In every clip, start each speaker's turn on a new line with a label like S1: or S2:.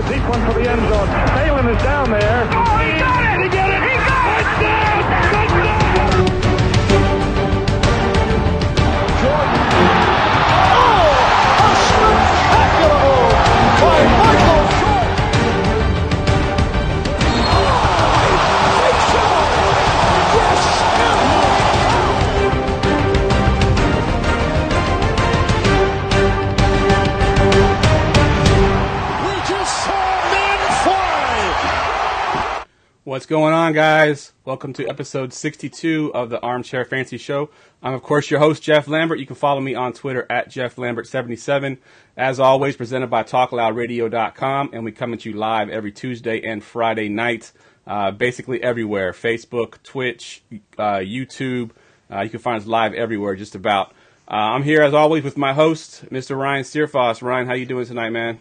S1: Deep one for the end zone. Palin is down there. Oh, he got it! He got it! He got it! Touchdown! Jordan. Oh! A spectacular move by Michael Jordan. Oh, big shot! Yes!
S2: What's going on, guys? Welcome to episode 62 of the Armchair Fantasy Show. I'm, of course, your host, Jeff Lambert. You can follow me on Twitter at JeffLambert77. As always, presented by TalkLoudRadio.com, and we come at you live every Tuesday and Friday night, basically everywhere. Facebook, Twitch, YouTube. You can find us live everywhere, just about. I'm here, as always, with my host, Mr. Ryan Searfoss. Ryan, how you doing tonight, man?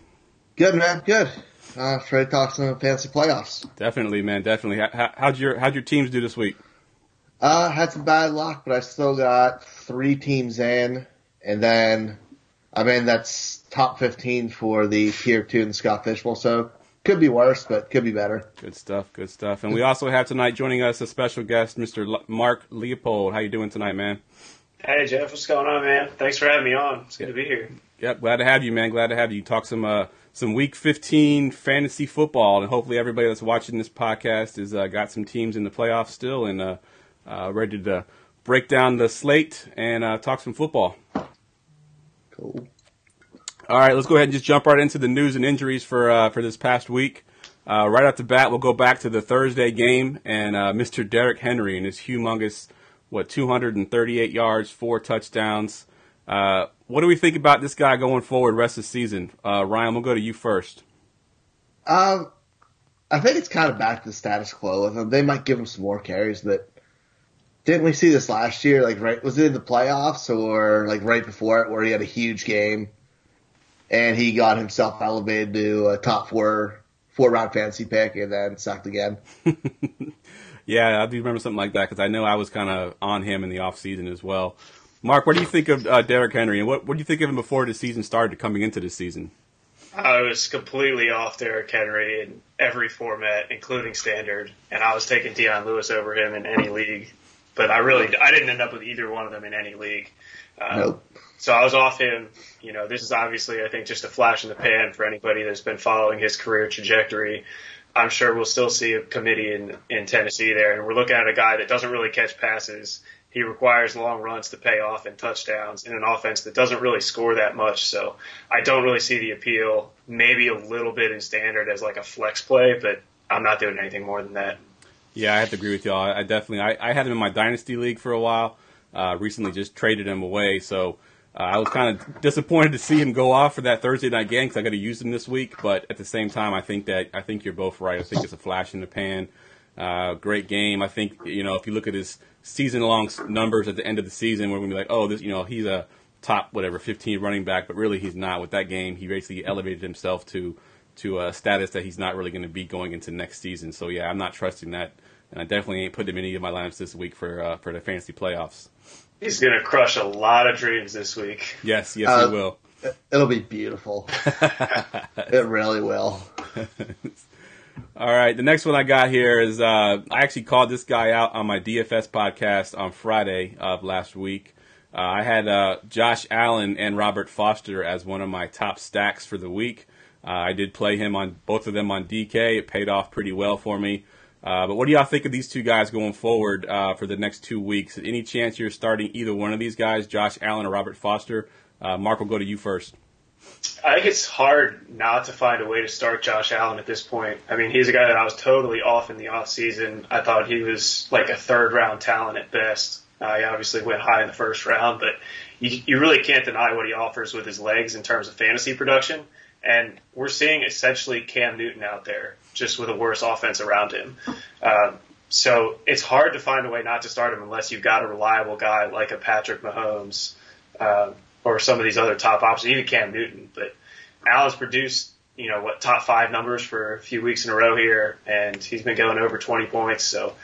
S3: Good, man. Good. Ready to talk some fantasy playoffs.
S2: Definitely, man. Definitely. How'd your teams do this week?
S3: Had some bad luck, but I still got 3 teams in, and then that's top 15 for the tier 2 in the Scott Fishbowl. So could be worse, but could be better.
S2: Good stuff. Good stuff. And we also have tonight joining us a special guest, Mr. Mark Leopold. How you doing tonight, man?
S4: Hey, Jeff. What's going on, man? Thanks for having me on. It's good to be here.
S2: Yep. Glad to have you, man. Glad to have you. Talk some Week 15 fantasy football, and hopefully everybody that's watching this podcast has got some teams in the playoffs still and ready to break down the slate and talk some football.
S3: Cool.
S2: All right, let's go ahead and just jump right into the news and injuries for this past week. Right off the bat, we'll go back to the Thursday game and Mr. Derrick Henry and his humongous, 238 yards, 4 touchdowns. What do we think about this guy going forward rest of the season? Ryan, we'll go to you first.
S3: I think it's kind of back to the status quo with him. They might give him some more carries, but didn't we see this last year? Was it in the playoffs or right before it where he had a huge game and he got himself elevated to a top 4 round fantasy pick and then sucked again?
S2: Yeah, I do remember something like that because I know I was kind of on him in the offseason as well. Mark, what do you think of Derrick Henry, and what do you think of him before the season started coming into the season?
S4: I was completely off Derrick Henry in every format, including standard, and I was taking Deion Lewis over him in any league. But I didn't end up with either one of them in any league.
S3: Nope.
S4: So I was off him. This is obviously, I think, just a flash in the pan for anybody that's been following his career trajectory. I'm sure we'll still see a committee in Tennessee there, and we're looking at a guy that doesn't really catch passes. He requires long runs to pay off and touchdowns in an offense that doesn't really score that much. So I don't really see the appeal. Maybe a little bit in standard as like a flex play, but I'm not doing anything more than that.
S2: Yeah, I have to agree with y'all. I definitely I had him in my dynasty league for a while. Recently just traded him away. So I was kind of disappointed to see him go off for that Thursday night game because I got to use him this week. But at the same time, I think you're both right. I think it's a flash in the pan. Great game. I think, if you look at his season-long numbers at the end of the season, we're going to be like, oh, this, he's a top, 15 running back, but really he's not. With that game, he basically elevated himself to a status that he's not really going to be going into next season. So, yeah, I'm not trusting that, and I definitely ain't putting him in any of my lineups this week for the fantasy playoffs.
S4: He's going to crush a lot of dreams this week.
S2: Yes, he will.
S3: It'll be beautiful. It really will.
S2: All right, the next one I got here is I actually called this guy out on my DFS podcast on Friday of last week. I had Josh Allen and Robert Foster as one of my top stacks for the week. I did play him on both of them on DK. It paid off pretty well for me. But what do y'all think of these two guys going forward for the next 2 weeks? Any chance you're starting either one of these guys, Josh Allen or Robert Foster? Mark, will go to you first.
S4: I think it's hard not to find a way to start Josh Allen at this point. I mean, he's a guy that I was totally off in the offseason. I thought he was like a 3rd-round talent at best. He obviously went high in the 1st round, but you really can't deny what he offers with his legs in terms of fantasy production. And we're seeing essentially Cam Newton out there, just with a worse offense around him. So it's hard to find a way not to start him unless you've got a reliable guy like a Patrick Mahomes or some of these other top options, even Cam Newton. But Allen's produced, top 5 numbers for a few weeks in a row here, and he's been going over 20 points. So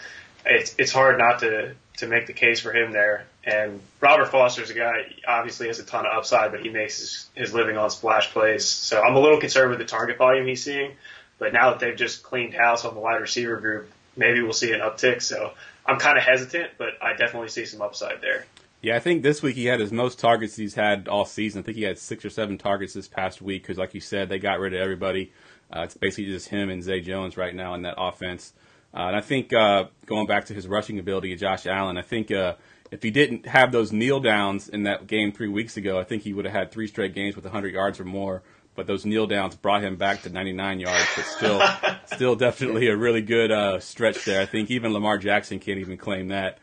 S4: it's hard not to to make the case for him there. And Robert Foster's a guy, obviously has a ton of upside, but he makes his living on splash plays. So I'm a little concerned with the target volume he's seeing. But now that they've just cleaned house on the wide receiver group, maybe we'll see an uptick. So I'm kind of hesitant, but I definitely see some upside there.
S2: Yeah, I think this week he had his most targets he's had all season. I think he had 6 or 7 targets this past week because, like you said, they got rid of everybody. It's basically just him and Zay Jones right now in that offense. And I think going back to his rushing ability, Josh Allen, I think if he didn't have those kneel downs in that game 3 weeks ago, I think he would have had 3 straight games with 100 yards or more. But those kneel downs brought him back to 99 yards, but still definitely a really good stretch there. I think even Lamar Jackson can't even claim that.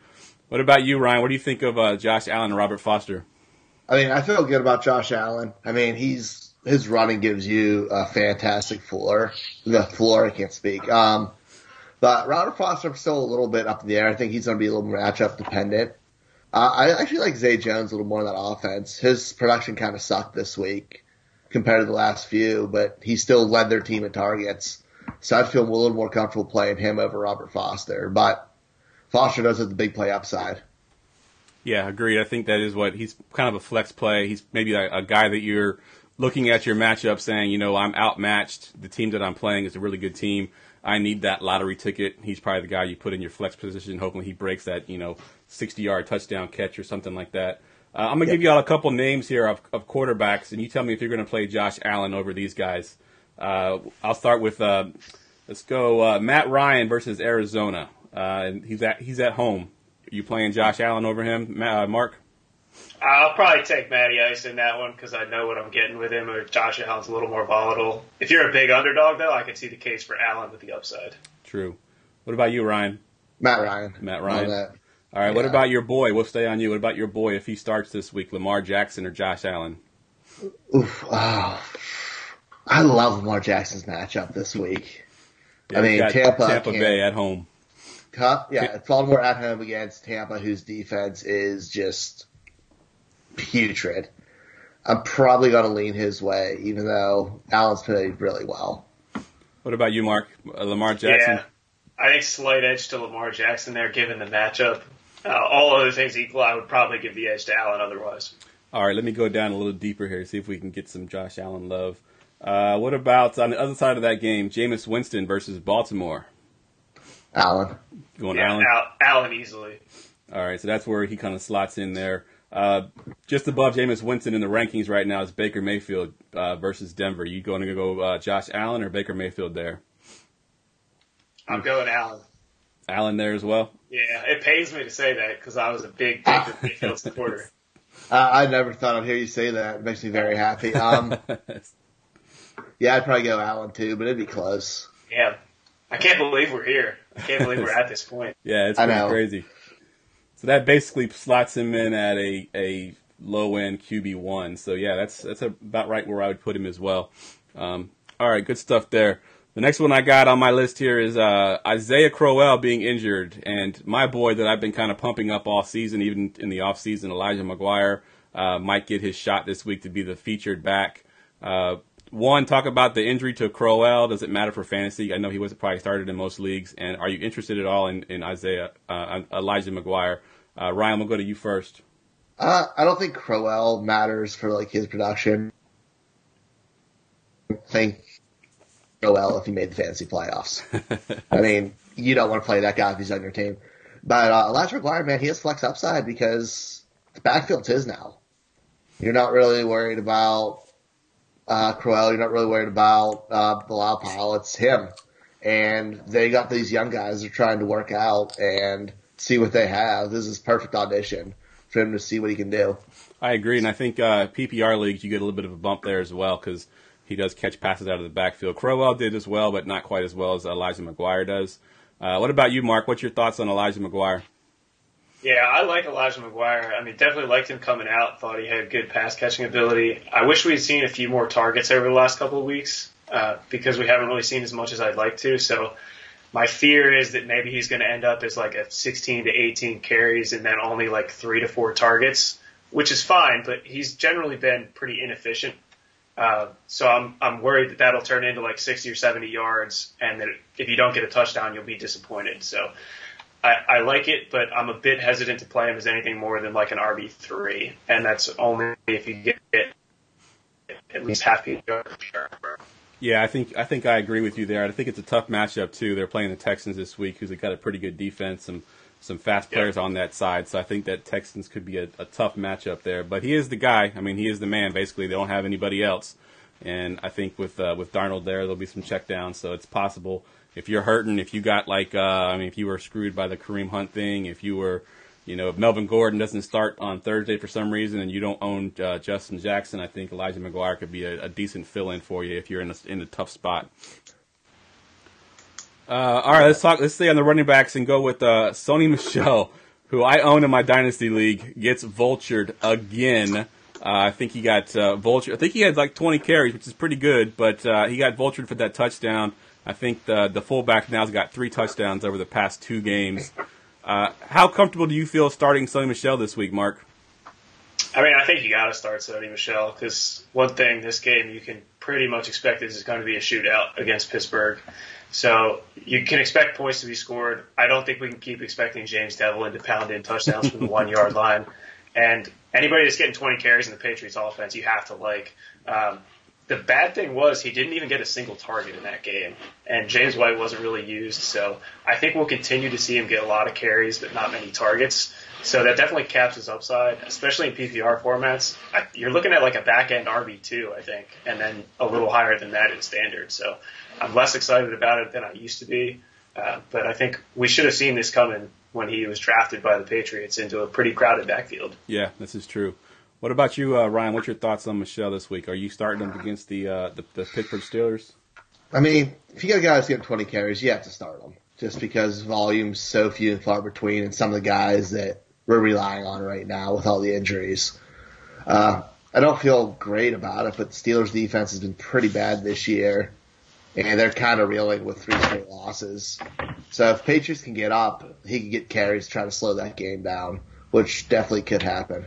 S2: What about you, Ryan? What do you think of Josh Allen and Robert Foster?
S3: I mean, I feel good about Josh Allen. I mean, his running gives you a fantastic floor. The floor, I can't speak. But Robert Foster still a little bit up in the air. I think he's going to be a little matchup dependent. I actually like Zay Jones a little more in that offense. His production kind of sucked this week compared to the last few, but he still led their team in targets. So I'd feel a little more comfortable playing him over Robert Foster. But Foster does have the big play upside.
S2: Yeah, agreed. I think that is what he's kind of a flex play. He's maybe a guy that you're looking at your matchup saying, you know, I'm outmatched. The team that I'm playing is a really good team. I need that lottery ticket. He's probably the guy you put in your flex position. Hopefully he breaks that, 60-yard touchdown catch or something like that. I'm going to give you all a couple names here of quarterbacks, and you tell me if you're going to play Josh Allen over these guys. I'll start with, let's go Matt Ryan versus Arizona. And he's at home. Are you playing Josh Allen over him, Mark?
S4: I'll probably take Matty Ice in that one because I know what I'm getting with him. Or Josh Allen's a little more volatile. If you're a big underdog, though, I can see the case for Allen with the upside.
S2: True. What about you, Ryan?
S3: Matt Ryan.
S2: All right, What about your boy? We'll stay on you. What about your boy if he starts this week, Lamar Jackson or Josh Allen?
S3: Oof. Oh. I love Lamar Jackson's matchup this week.
S2: Yeah,
S3: I mean,
S2: Tampa Bay at home.
S3: It's Baltimore at home against Tampa, whose defense is just putrid. I'm probably going to lean his way, even though Allen's played really well.
S2: What about you, Mark? Lamar Jackson?
S4: Yeah, I think slight edge to Lamar Jackson there, given the matchup. All other things equal, I would probably give the edge to Allen otherwise.
S2: All right, let me go down a little deeper here, see if we can get some Josh Allen love. What about on the other side of that game, Jameis Winston versus Baltimore?
S3: Allen.
S2: Allen?
S4: Allen easily.
S2: All right, so that's where he kind of slots in there. Just above Jameis Winston in the rankings right now is Baker Mayfield versus Denver. You going to go Josh Allen or Baker Mayfield there?
S4: I'm going Allen.
S2: Allen there as well?
S4: Yeah, it pains me to say that because I was a big Baker Mayfield supporter.
S3: I never thought I'd hear you say that. It makes me very happy. Yeah, I'd probably go Allen too, but it'd be close.
S4: Yeah. I can't believe we're here. I can't believe we're at this point.
S2: Yeah, it's pretty crazy. So that basically slots him in at a low-end QB1. So, yeah, that's about right where I would put him as well. All right, good stuff there. The next one I got on my list here is Isaiah Crowell being injured. And my boy that I've been kind of pumping up all season, even in the offseason, Elijah McGuire, might get his shot this week to be the featured back. One, talk about the injury to Crowell. Does it matter for fantasy? I know he was probably started in most leagues. And are you interested at all in Elijah McGuire? Ryan, we'll go to you first.
S3: I don't think Crowell matters for his production. I think Crowell if he made the fantasy playoffs. I mean, you don't want to play that guy if he's on your team. But Elijah McGuire, man, he has flex upside because the backfield's his now. You're not really worried about Crowell. You're not really worried about Bilal Powell. It's him. And they got these young guys they're trying to work out and see what they have. This is perfect audition for him to see what he can do.
S2: I agree, and I think PPR leagues, you get a little bit of a bump there as well because he does catch passes out of the backfield. Crowell did as well, but not quite as well as Elijah McGuire does. What about you, Mark? What's your thoughts on Elijah McGuire?
S4: Yeah, I like Elijah McGuire. I mean, definitely liked him coming out. Thought he had good pass-catching ability. I wish we'd seen a few more targets over the last couple of weeks because we haven't really seen as much as I'd like to. So my fear is that maybe he's going to end up as a 16 to 18 carries and then only 3 to 4 targets, which is fine, but he's generally been pretty inefficient. So I'm worried that that'll turn into 60 or 70 yards, and that if you don't get a touchdown, you'll be disappointed. So I like it, but I'm a bit hesitant to play him as anything more than like an RB3, and that's only if you get at least half PPR.
S2: Yeah, I think I agree with you there. I think it's a tough matchup too. They're playing the Texans this week, who's got a pretty good defense, some fast players on that side. So I think that Texans could be a tough matchup there. But he is the guy. I mean, he is the man. Basically, they don't have anybody else. And I think with Darnold there'll be some checkdowns. So it's possible if you're hurting, if you got if you were screwed by the Kareem Hunt thing, if you were, if Melvin Gordon doesn't start on Thursday for some reason and you don't own Justin Jackson, I think Elijah McGuire could be a decent fill-in for you if you're in a tough spot. All right, let's stay on the running backs and go with Sony Michel, who I own in my Dynasty League, gets vultured again. I think he got vultured. I think he had like 20 carries, which is pretty good, but he got vultured for that touchdown. I think the fullback now has got 3 touchdowns over the past 2 games. How comfortable do you feel starting Sony Michel this week, Mark?
S4: I mean, I think you got to start Sony Michel because one thing this game you can pretty much expect is it's going to be a shootout against Pittsburgh. So you can expect points to be scored. I don't think we can keep expecting James Devlin to pound in touchdowns from the 1-yard line. And anybody that's getting 20 carries in the Patriots offense, you have to like. The bad thing was he didn't even get a single target in that game, and James White wasn't really used. So I think we'll continue to see him get a lot of carries, but not many targets. So that definitely caps his upside, especially in PPR formats. You're looking at like a back-end RB2, I think, and then a little higher than that in standard. So I'm less excited about it than I used to be. But I think we should have seen this coming when he was drafted by the Patriots into a pretty crowded backfield.
S2: Yeah, this is true. What about you, Ryan? What's your thoughts on Michel this week? Are you starting him against the Pittsburgh Steelers?
S3: I mean, if you got a guy who's getting 20 carries, you have to start him just because volume's so few and far between, and some of the guys that we're relying on right now with all the injuries. I don't feel great about it, but the Steelers' defense has been pretty bad this year, and they're kind of reeling with 3 straight losses. So if Patriots can get up, he can get carries to try to slow that game down, which definitely could happen.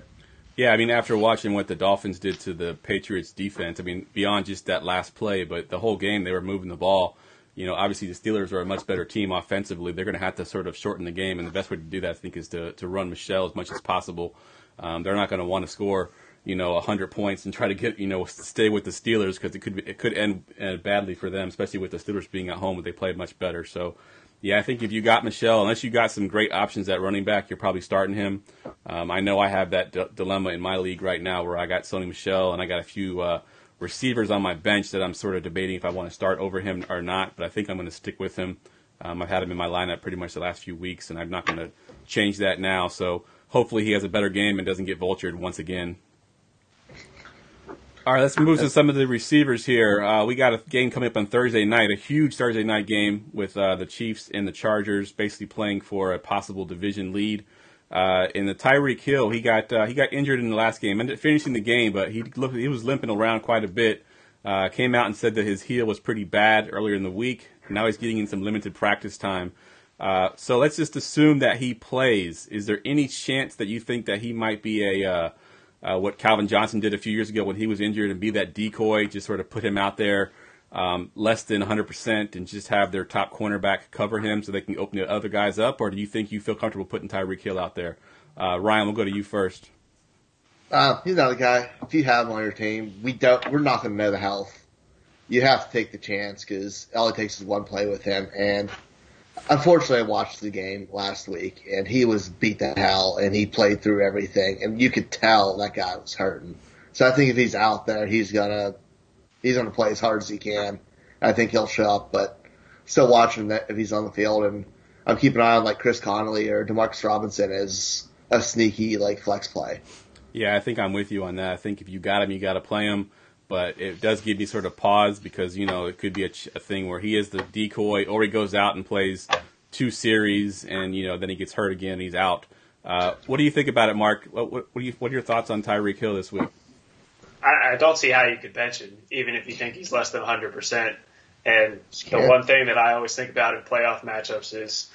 S2: Yeah, I mean, after watching what the Dolphins did to the Patriots defense, I mean, beyond just that last play, but the whole game they were moving the ball. Obviously the Steelers are a much better team offensively. They're going to have to sort of shorten the game, and the best way to do that, I think, is to run Michel as much as possible. They're not going to want to score, 100 points and try to get, stay with the Steelers because it could end badly for them, especially with the Steelers being at home, but they played much better. So, yeah, I think if you got Michel, unless you got some great options at running back, you're probably starting him. I know I have that dilemma in my league right now where I got Sony Michel and I got a few receivers on my bench that I'm sort of debating if I want to start over him or not, but I think I'm going to stick with him. I've had him in my lineup pretty much the last few weeks, and I'm not going to change that now. So hopefully he has a better game and doesn't get vultured once again. All right, let's move to some of the receivers here. We got a game coming up on Thursday night, a huge Thursday night game with the Chiefs and the Chargers basically playing for a possible division lead. In the Tyreek Hill, he got injured in the last game, ended up finishing the game, but he was limping around quite a bit. Came out and said that his heel was pretty bad earlier in the week. Now he's getting in some limited practice time. So let's just assume that he plays. Is there any chance that you think that he might be what Calvin Johnson did a few years ago when he was injured and be that decoy, just sort of put him out there less than 100% and just have their top cornerback cover him so they can open the other guys up? Or do you think you feel comfortable putting Tyreek Hill out there? Ryan, we'll go to you first.
S3: He's not a guy. If you have him on your team, we're not going to know the health. You have to take the chance because all it takes is one play with him. And unfortunately, I watched the game last week, and he was beat to hell, and he played through everything, and you could tell that guy was hurting. So I think if he's out there, he's gonna play as hard as he can. I think he'll show up, but still watching that if he's on the field, and I'm keeping an eye on like Chris Connolly or DeMarcus Robinson as a sneaky like flex play.
S2: Yeah, I think I'm with you on that. I think if you got him, you got to play him. But it does give me sort of pause because, it could be a thing where he is the decoy or he goes out and plays 2 series and, then he gets hurt again and he's out. What do you think about it, Mark? What are your thoughts on Tyreek Hill this week?
S4: I don't see how you could bench him, even if you think he's less than 100%. And the one thing that I always think about in playoff matchups is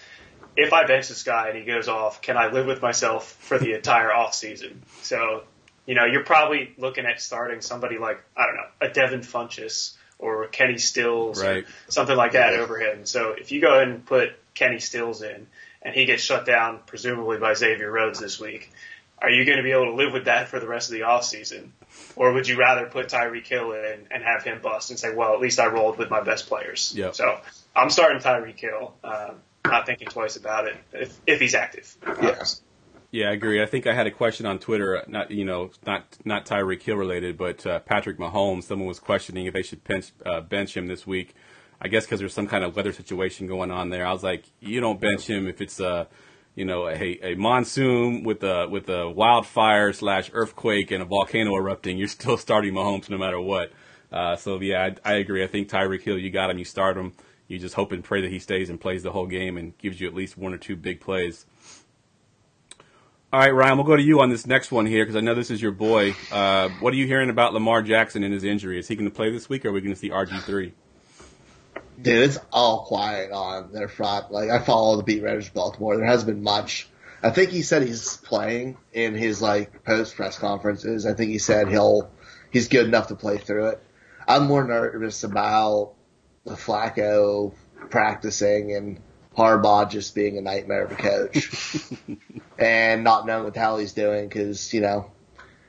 S4: if I bench this guy and he goes off, can I live with myself for the entire offseason? So, you're probably looking at starting somebody like, I don't know, a Devin Funchess or Kenny Stills or something like that over him. So if you go ahead and put Kenny Stills in and he gets shut down presumably by Xavier Rhodes this week. Are you going to be able to live with that for the rest of the offseason? Or would you rather put Tyreek Hill in and have him bust and say, well, at least I rolled with my best players?
S2: Yep.
S4: So I'm starting Tyreek Hill, not thinking twice about it if he's active.
S3: Yes.
S2: Yeah, I agree. I think I had a question on Twitter, not Tyreek Hill related, but Patrick Mahomes. Someone was questioning if they should bench him this week. I guess because there's some kind of weather situation going on there. I was like, you don't bench him if it's a monsoon with a wildfire / earthquake and a volcano erupting. You're still starting Mahomes no matter what. So yeah, I agree. I think Tyreek Hill, you got him, you start him. You just hope and pray that he stays and plays the whole game and gives you at least one or two big plays. All right, Ryan, we'll go to you on this next one here because I know this is your boy. What are you hearing about Lamar Jackson and his injury? Is he going to play this week, or are we going to see RG3?
S3: Dude, it's all quiet on their front. Like, I follow the beat writers of Baltimore. There hasn't been much. I think he said he's playing in his post press conferences. I think he said he's good enough to play through it. I'm more nervous about the Flacco practicing and Harbaugh just being a nightmare of a coach and not knowing what the hell he's doing because,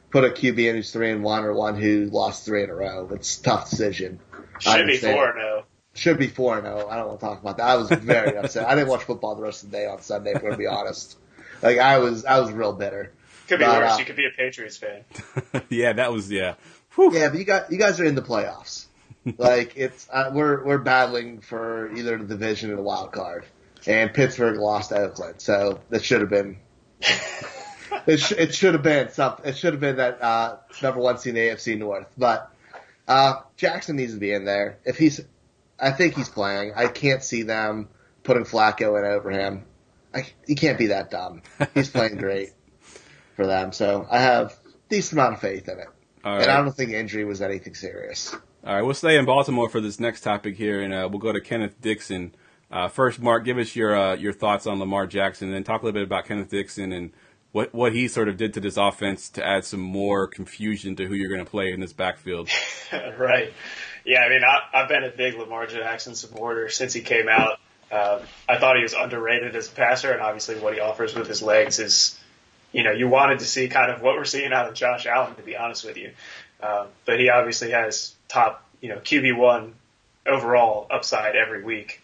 S3: put a QB in who's 3-1 or one who lost 3 in a row. It's a tough decision.
S4: Should be 4-0.
S3: Should be 4-0. I don't want to talk about that. I was very upset. I didn't watch football the rest of the day on Sunday, if I'm going to be honest. I was real bitter.
S4: Could be worse. You could be a Patriots fan.
S2: Yeah, that was, yeah.
S3: Whew. Yeah, but you guys are in the playoffs. We're battling for either the division or the wild card. And Pittsburgh lost to Oakland, so that should have been. It should have been something. It should have been that number 1 seed in the AFC North. But Jackson needs to be in there. I think he's playing. I can't see them putting Flacco in over him. He can't be that dumb. He's playing great for them, so I have a decent amount of faith in it.
S2: Right.
S3: And I don't think injury was anything serious.
S2: All right, we'll stay in Baltimore for this next topic here, and we'll go to Kenneth Dixon. First, Mark, give us your thoughts on Lamar Jackson, and then talk a little bit about Kenneth Dixon and what he sort of did to this offense to add some more confusion to who you're going to play in this backfield.
S4: Right. Yeah, I mean, I've been a big Lamar Jackson supporter since he came out. I thought he was underrated as a passer, and obviously what he offers with his legs is, you wanted to see kind of what we're seeing out of Josh Allen, to be honest with you. But he obviously has top, QB1 overall upside every week.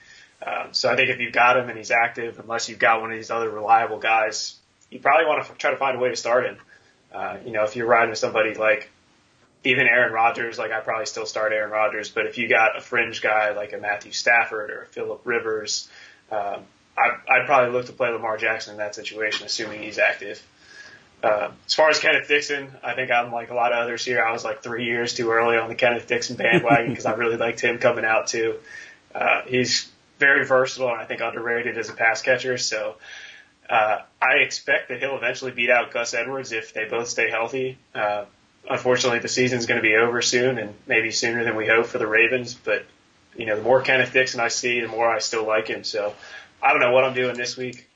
S4: So I think if you've got him and he's active, unless you've got one of these other reliable guys, you probably want to try to find a way to start him. If you're riding with somebody like even Aaron Rodgers, I'd probably still start Aaron Rodgers. But if you got a fringe guy like a Matthew Stafford or a Phillip Rivers, I'd probably look to play Lamar Jackson in that situation, assuming he's active. As far as Kenneth Dixon, I think I'm like a lot of others here. I was 3 years too early on the Kenneth Dixon bandwagon because I really liked him coming out too. He's very versatile and I think underrated as a pass catcher. So I expect that he'll eventually beat out Gus Edwards if they both stay healthy. Unfortunately, the season's going to be over soon and maybe sooner than we hope for the Ravens. But, the more Kenneth Dixon I see, the more I still like him. So I don't know what I'm doing this week.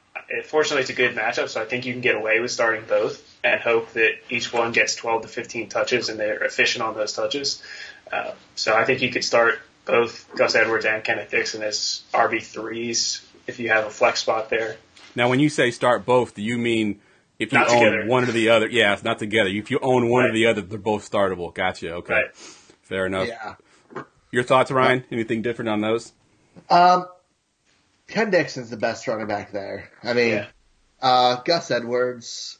S4: Fortunately, it's a good matchup, so I think you can get away with starting both and hope that each one gets 12 to 15 touches and they're efficient on those touches. So I think you could start both Gus Edwards and Kenneth Dixon as RB3s if you have a flex spot there.
S2: Now, when you say start both, do you mean if you
S4: Not
S2: own
S4: together.
S2: one or the other? Yeah, it's not together. If you own one
S4: Right.
S2: or the other, they're both startable. Gotcha. Okay.
S4: Right.
S2: Fair enough.
S3: Yeah.
S2: Your thoughts, Ryan? Anything different on those?
S3: Ken Dixon's the best running back there. I mean, Gus Edwards,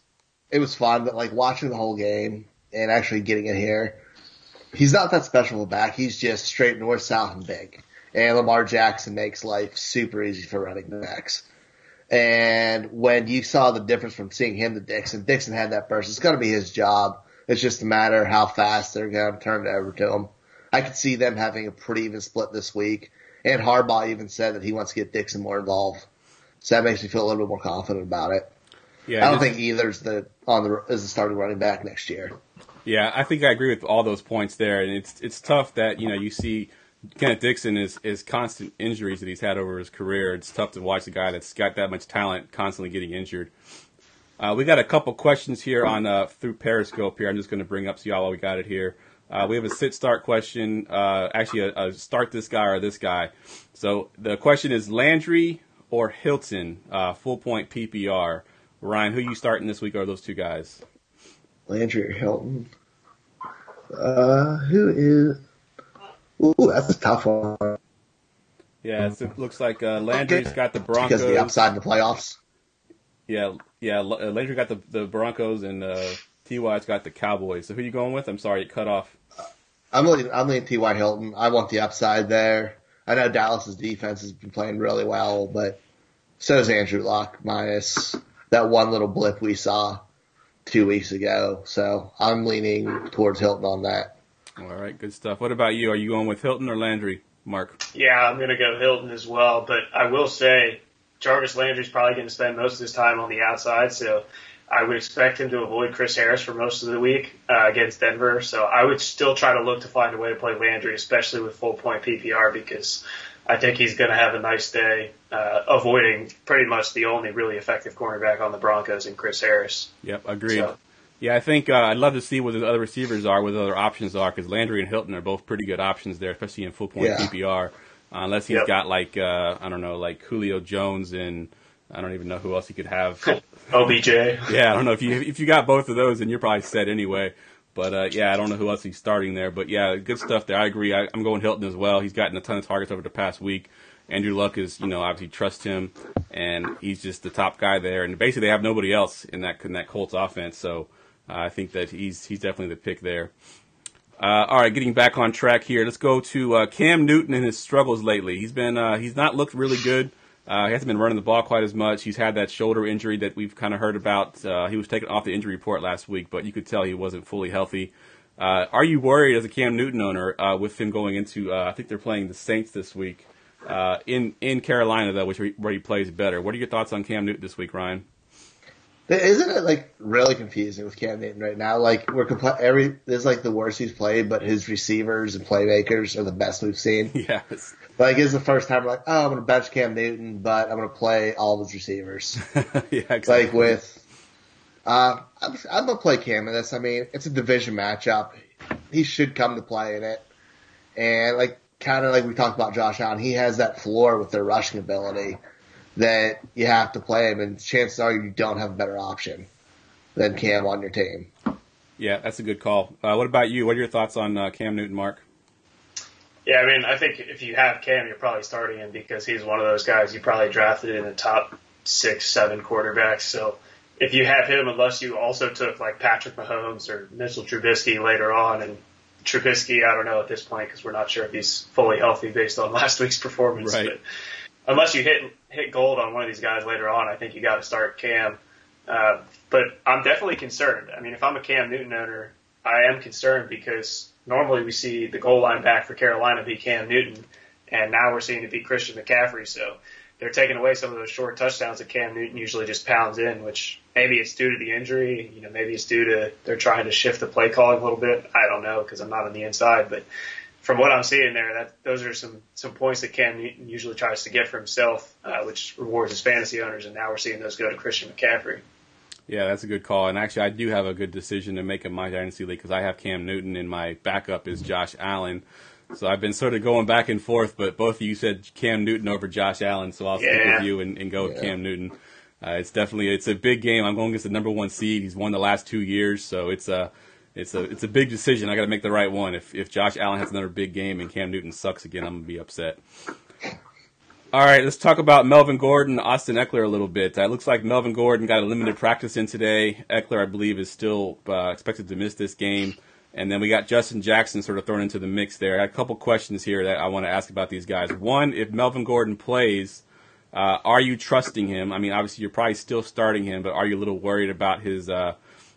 S3: it was fun, but watching the whole game and actually getting it here, he's not that special of a back. He's just straight north, south, and big. And Lamar Jackson makes life super easy for running backs. And when you saw the difference from seeing him to Dixon had that burst. It's going to be his job. It's just a matter of how fast they're going to turn it over to him. I could see them having a pretty even split this week. And Harbaugh even said that he wants to get Dixon more involved. So that makes me feel a little bit more confident about it.
S2: Yeah,
S3: I don't think either's the starting running back next year.
S2: Yeah, I think I agree with all those points there, and it's tough that you see Kenneth Dixon is constant injuries that he's had over his career. It's tough to watch a guy that's got that much talent constantly getting injured. We got a couple questions here on through Periscope here. I'm just going to bring up so y'all while we got it here. We have a sit-start question, actually a start this guy or this guy. So the question is Landry or Hilton, full point PPR. Ryan, who are you starting this week? Are those two guys?
S3: Landry or Hilton? Who is? Ooh, that's a tough one.
S2: Yeah, it looks like Landry's got the Broncos.
S3: Because of the upside in the playoffs.
S2: Yeah. Landry got the Broncos, and T.Y.'s got the Cowboys. So who are you going with? I'm sorry, it cut off.
S3: I'm leaning T.Y. Hilton. I want the upside there. I know Dallas's defense has been playing really well, but so is Andrew Luck, minus that one little blip we saw 2 weeks ago. So I'm leaning towards Hilton on that.
S2: All right, good stuff. What about you? Are you going with Hilton or Landry, Mark?
S4: Yeah, I'm going to go Hilton as well, but I will say Jarvis Landry's probably going to spend most of his time on the outside, so I would expect him to avoid Chris Harris for most of the week against Denver. So I would still try to look to find a way to play Landry, especially with full point PPR, because I think he's going to have a nice day, avoiding pretty much the only really effective cornerback on the Broncos in Chris Harris.
S2: Yep, agreed.
S4: So,
S2: yeah, I think I'd love to see what the other receivers are, what the other options are, because Landry and Hilton are both pretty good options there, especially in full point PPR. Unless he's got like like Julio Jones and I don't even know who else he could have.
S4: OBJ.
S2: Yeah, I don't know if you got both of those, then you're probably set anyway. But I don't know who else he's starting there. But yeah, good stuff there. I agree. I'm going Hilton as well. He's gotten a ton of targets over the past week. Andrew Luck is, obviously trust him, and he's just the top guy there. And basically, they have nobody else in that Colts offense. So I think that he's definitely the pick there. All right, getting back on track here. Let's go to Cam Newton and his struggles lately. He's not looked really good. He hasn't been running the ball quite as much. He's had that shoulder injury that we've kind of heard about. He was taken off the injury report last week, but you could tell he wasn't fully healthy. Are you worried as a Cam Newton owner with him going into, I think they're playing the Saints this week, in Carolina, though, where he plays better? What are your thoughts on Cam Newton this week, Ryan?
S3: Isn't it really confusing with Cam Newton right now? This is the worst he's played, but his receivers and playmakers are the best we've seen.
S2: Yeah.
S3: It's the first time we're I'm going to bench Cam Newton, but I'm going to play all of his receivers.
S2: Yeah, exactly.
S3: I'm going to play Cam in this. I mean, it's a division matchup. He should come to play in it. And kind of like we talked about Josh Allen, he has that floor with their rushing ability that you have to play him, and chances are you don't have a better option than Cam on your team.
S2: Yeah, that's a good call. What about you? What are your thoughts on Cam Newton, Mark?
S4: Yeah, I mean, I think if you have Cam, you're probably starting him because he's one of those guys you probably drafted in the top 6-7 quarterbacks. So if you have him, unless you also took Patrick Mahomes or Mitchell Trubisky later on, and Trubisky, I don't know at this point because we're not sure if he's fully healthy based on last week's performance.
S2: Right.
S4: But unless you hit gold on one of these guys later on, I think you got to start Cam. But I'm definitely concerned. I mean, if I'm a Cam Newton owner, I am concerned because normally we see the goal line back for Carolina be Cam Newton, and now we're seeing it be Christian McCaffrey. So they're taking away some of those short touchdowns that Cam Newton usually just pounds in, which maybe it's due to the injury. Maybe it's due to they're trying to shift the play calling a little bit. I don't know because I'm not on the inside, but from what I'm seeing there, those are some points that Cam Newton usually tries to get for himself, which rewards his fantasy owners, and now we're seeing those go to Christian McCaffrey. Yeah,
S2: that's a good call. And actually, I do have a good decision to make in my dynasty league because I have Cam Newton and my backup is Josh Allen. So I've been sort of going back and forth, but both of you said Cam Newton over Josh Allen, so I'll stick with you and go with Cam Newton. It's a big game. I'm going against the number 1 seed. He's won the last 2 years, so it's a big decision. I got to make the right one. If Josh Allen has another big game and Cam Newton sucks again, I'm gonna be upset. All right, let's talk about Melvin Gordon, Austin Eckler a little bit. It looks like Melvin Gordon got a limited practice in today. Eckler, I believe, is still expected to miss this game. And then we got Justin Jackson sort of thrown into the mix there. I had a couple questions here that I want to ask about these guys. One, if Melvin Gordon plays, are you trusting him? I mean, obviously you're probably still starting him, but are you a little worried about his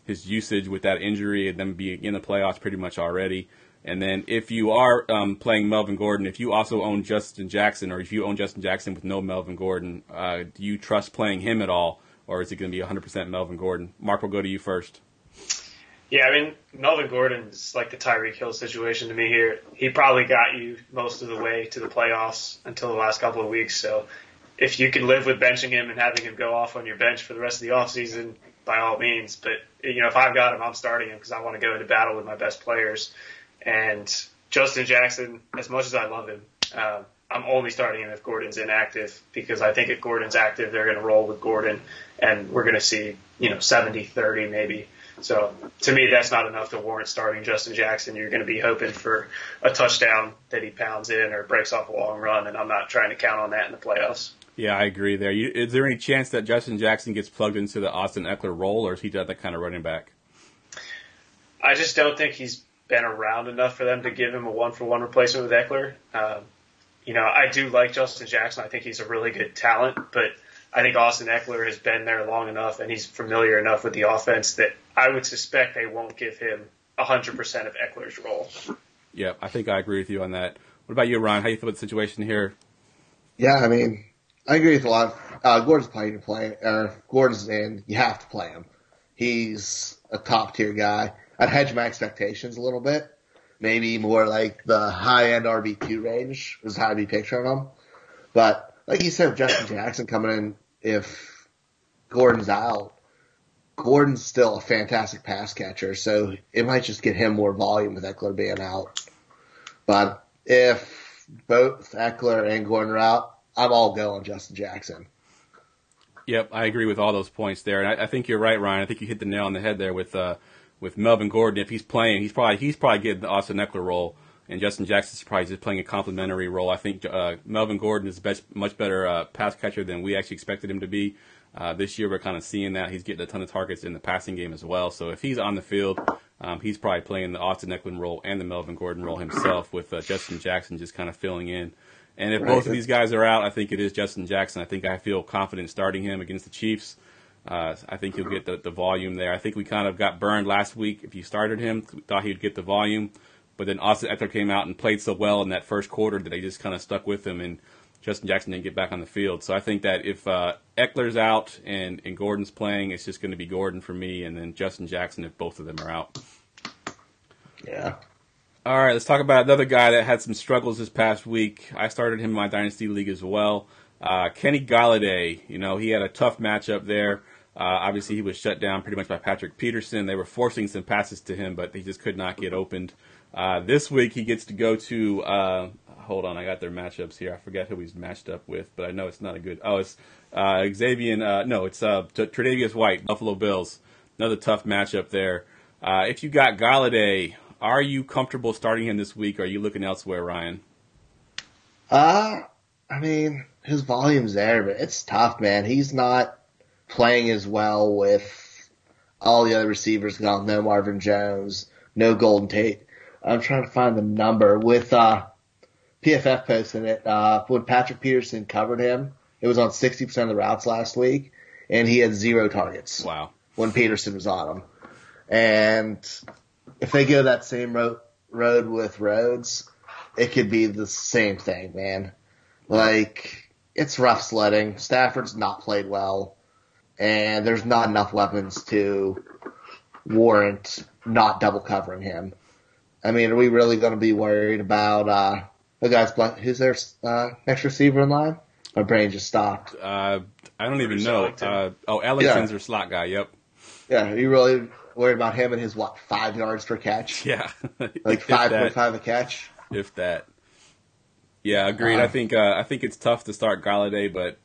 S2: usage with that injury and them being in the playoffs pretty much already? And then if you are playing Melvin Gordon, if you also own Justin Jackson, or if you own Justin Jackson with no Melvin Gordon, do you trust playing him at all, or is it going to be 100% Melvin Gordon? Mark, we'll go to you first.
S4: Yeah, I mean, Melvin Gordon's like the Tyreek Hill situation to me here. He probably got you most of the way to the playoffs until the last couple of weeks. So if you can live with benching him and having him go off on your bench for the rest of the offseason, by all means. But, if I've got him, I'm starting him because I want to go into battle with my best players. And Justin Jackson, as much as I love him, I'm only starting him if Gordon's inactive, because I think if Gordon's active, they're going to roll with Gordon, and we're going to see, 70-30 maybe. So to me, that's not enough to warrant starting Justin Jackson. You're going to be hoping for a touchdown that he pounds in or breaks off a long run, and I'm not trying to count on that in the playoffs.
S2: Yeah, I agree there. Is there any chance that Justin Jackson gets plugged into the Austin Eckler role, or is he that kind of running back?
S4: I just don't think he's been around enough for them to give him a one-for-one replacement with Eckler. I do like Justin Jackson. I think he's a really good talent, but I think Austin Eckler has been there long enough and he's familiar enough with the offense that I would suspect they won't give him 100% of Eckler's role.
S2: Yeah, I think I agree with you on that. What about you, Ryan? How do you feel about the situation here?
S3: Yeah, I mean, I agree with a lot. Gordon's in. You have to play him. He's a top-tier guy. I'd hedge my expectations a little bit. Maybe more like the high-end RB2 range is how I'd be picturing him. But like you said, with Justin Jackson coming in, if Gordon's out, Gordon's still a fantastic pass catcher, so it might just get him more volume with Eckler being out. But if both Eckler and Gordon are out, I'm all go on Justin Jackson.
S2: Yep, I agree with all those points there, and I think you're right, Ryan. I think you hit the nail on the head there with Melvin Gordon. If he's playing, he's probably getting the Austin Eckler role, and Justin Jackson's probably just playing a complementary role. I think Melvin Gordon is much better pass catcher than we actually expected him to be. This year we're kind of seeing that. He's getting a ton of targets in the passing game as well. So if he's on the field, he's probably playing the Austin Eckler role and the Melvin Gordon role himself, with Justin Jackson just kind of filling in. And if both of these guys are out, I think it is Justin Jackson. I think I feel confident starting him against the Chiefs. I think he'll get the volume there. I think we kind of got burned last week. If you started him, we thought he'd get the volume. But then Austin Eckler came out and played so well in that first quarter that they just kind of stuck with him, and Justin Jackson didn't get back on the field. So I think that if Eckler's out and Gordon's playing, it's just going to be Gordon for me, and then Justin Jackson if both of them are out.
S3: Yeah.
S2: All right, let's talk about another guy that had some struggles this past week. I started him in my Dynasty League as well. Kenny Golladay, he had a tough matchup there. Obviously, he was shut down pretty much by Patrick Peterson. They were forcing some passes to him, but he just could not get opened. This week, he gets to go to hold on, I got their matchups here. I forget who he's matched up with, but I know it's not a good. Oh, it's Tre'Davious White, Buffalo Bills. Another tough matchup there. If you got Golladay, are you comfortable starting him this week, or are you looking elsewhere, Ryan?
S3: I mean, his volume's there, but it's tough, man. He's not playing as well with all the other receivers gone. No Marvin Jones, no Golden Tate. I'm trying to find the number with PFF posting it. When Patrick Peterson covered him, it was on 60% of the routes last week, and he had 0 targets.
S2: Wow.
S3: When Peterson was on him. And if they go that same road with Rhodes, it could be the same thing, man. Like, it's rough sledding. Stafford's not played well, and there's not enough weapons to warrant not double covering him. I mean, are we really going to be worried about who's their next receiver in line? My brain just stopped.
S2: I don't even know. Ellington's their slot guy, yep.
S3: Yeah, are you really worried about him and his, 5 yards per catch?
S2: Yeah.
S3: Like 5.5 a catch?
S2: If that. Yeah, agreed. I think it's tough to start Golladay, but,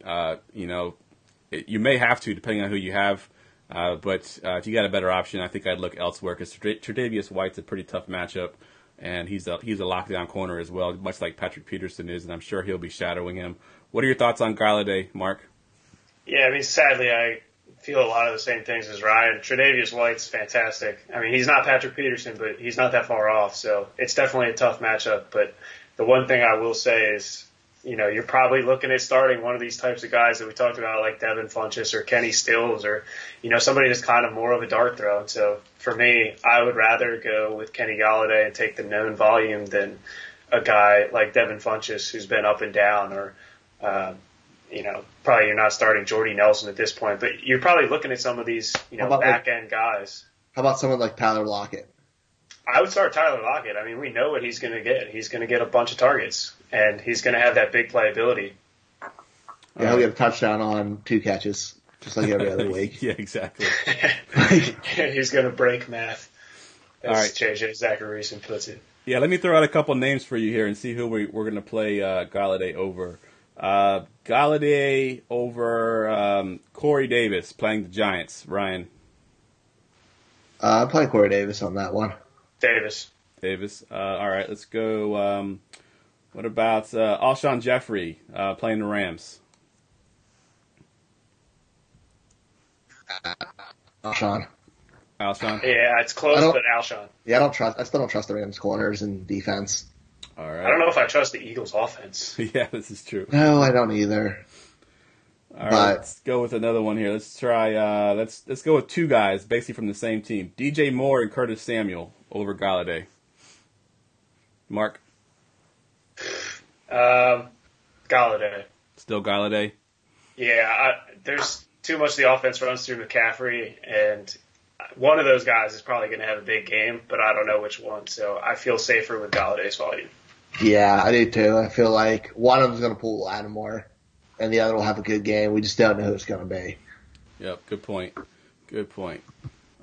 S2: you may have to, depending on who you have. But if you got a better option, I think I'd look elsewhere, because Tre'Davious White's a pretty tough matchup, and he's a lockdown corner as well, much like Patrick Peterson is, and I'm sure he'll be shadowing him. What are your thoughts on Golladay, Mark?
S4: Yeah, I mean, sadly, I feel a lot of the same things as Ryan. Tre'Davious White's fantastic. I mean, he's not Patrick Peterson, but he's not that far off, so it's definitely a tough matchup. But the one thing I will say is, you're probably looking at starting one of these types of guys that we talked about, like Devin Funchess or Kenny Stills, or, somebody that's kind of more of a dart throw. And so for me, I would rather go with Kenny Golladay and take the known volume than a guy like Devin Funchess who's been up and down, or, probably you're not starting Jordy Nelson at this point, but you're probably looking at some of these, back-end guys.
S3: How about someone like Tyler Lockett?
S4: I would start Tyler Lockett. I mean, we know what he's going to get. He's going to get a bunch of targets, and he's going to have that big playability.
S3: Yeah, he'll get a touchdown on 2 catches, just like every other week.
S2: Yeah, exactly.
S4: He's going to break math, as
S2: All right.
S4: JJ Zacharyson puts it.
S2: Yeah, let me throw out a couple names for you here and see who we're going to play Galladay over. Galladay over Corey Davis playing the Giants. Ryan.
S3: I'm playing Corey Davis on that one.
S4: Davis.
S2: All right, let's go. What about Alshon Jeffrey playing the Rams?
S3: Alshon.
S2: Yeah,
S4: it's close, but Alshon.
S3: Yeah, I still don't trust the Rams corners and defense.
S2: All right.
S4: I don't know if I trust the Eagles offense.
S2: Yeah, this is true.
S3: No, I don't either.
S2: All right, let's go with another one here. Let's try. Let's go with two guys basically from the same team: DJ Moore and Curtis Samuel over Galladay. Mark.
S4: Galladay.
S2: Still Galladay.
S4: Yeah, there's too much of the offense runs through McCaffrey, and one of those guys is probably going to have a big game, but I don't know which one. So I feel safer with Galladay's volume.
S3: Yeah, I do too. I feel like one of them's going to pull Lattimore, and the other will have a good game. We just don't know who it's going to be.
S2: Yep, good point.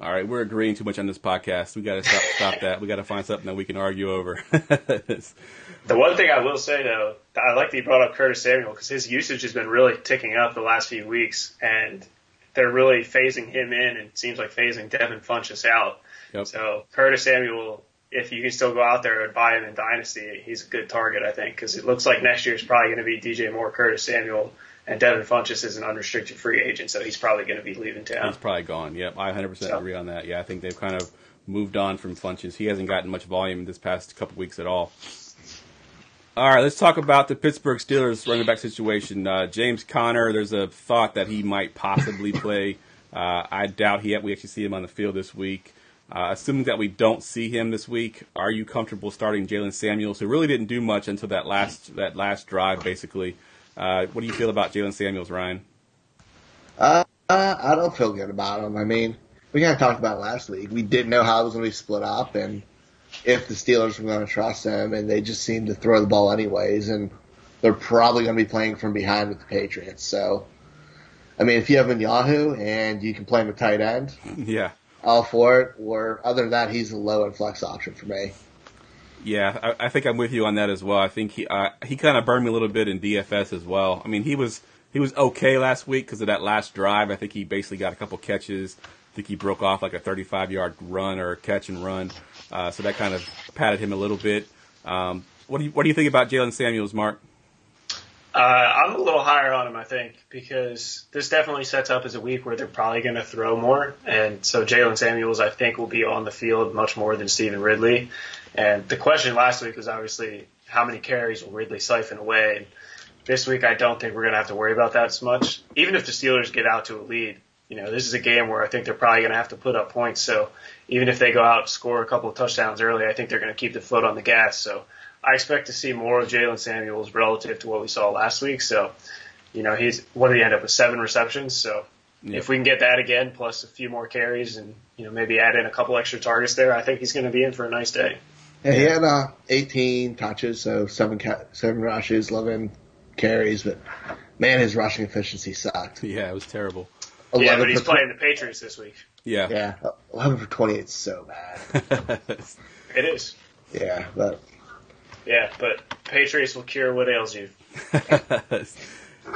S2: All right, we're agreeing too much on this podcast. We got to stop that. We got to find something that we can argue over.
S4: The one thing I will say, though, I like that you brought up Curtis Samuel because his usage has been really ticking up the last few weeks, and they're really phasing him in, and it seems like phasing Devin Funchess out.
S2: Yep.
S4: So Curtis Samuel, if you can still go out there and buy him in Dynasty, he's a good target, I think, because it looks like next year is probably going to be DJ Moore, Curtis Samuel, and Devin Funchess is an unrestricted free agent, so he's probably going to be leaving town.
S2: He's probably gone. Yep, I 100% agree on that. Yeah, I think they've kind of moved on from Funchess. He hasn't gotten much volume this past couple weeks at all. All right, let's talk about the Pittsburgh Steelers running back situation. James Conner, there's a thought that he might possibly play. I doubt we actually see him on the field this week. Assuming that we don't see him this week, are you comfortable starting Jalen Samuels, who really didn't do much until that last drive, basically? What do you feel about Jalen Samuels, Ryan?
S3: I don't feel good about him. I mean, we kind of talked about it last week. We didn't know how it was going to be split up and if the Steelers were going to trust him, and they just seemed to throw the ball anyways, and they're probably going to be playing from behind with the Patriots. So, I mean, if you have him in Yahoo and you can play him at tight end,
S2: yeah,
S3: all for it. Or other than that, he's a low and flex option for me.
S2: Yeah, I think I'm with you on that as well. I think he kind of burned me a little bit in DFS as well. I mean, he was okay last week because of that last drive. I think he basically got a couple catches. I think he broke off like a 35-yard run or catch and run. So that kind of patted him a little bit. What do you think about Jalen Samuels, Mark?
S4: I'm a little higher on him, I think, because this definitely sets up as a week where they're probably going to throw more. And so Jalen Samuels, I think, will be on the field much more than Stephen Ridley. And the question last week was obviously how many carries will Ridley siphon away. And this week, I don't think we're going to have to worry about that so much. Even if the Steelers get out to a lead, this is a game where I think they're probably going to have to put up points. So even if they go out and score a couple of touchdowns early, I think they're going to keep the foot on the gas. So I expect to see more of Jalen Samuels relative to what we saw last week. So, what did he end up with, 7 receptions? So if we can get that again, plus a few more carries and, maybe add in a couple extra targets there, I think he's going to be in for a nice day.
S3: Yeah, he had 18 touches, so 7 rushes, 11 carries, but man, his rushing efficiency sucked.
S2: Yeah, it was terrible.
S4: Yeah, but he's playing the Patriots this week.
S2: Yeah.
S3: 11 for 28 is so bad.
S4: It is.
S3: Yeah, but
S4: Patriots will cure what ails you.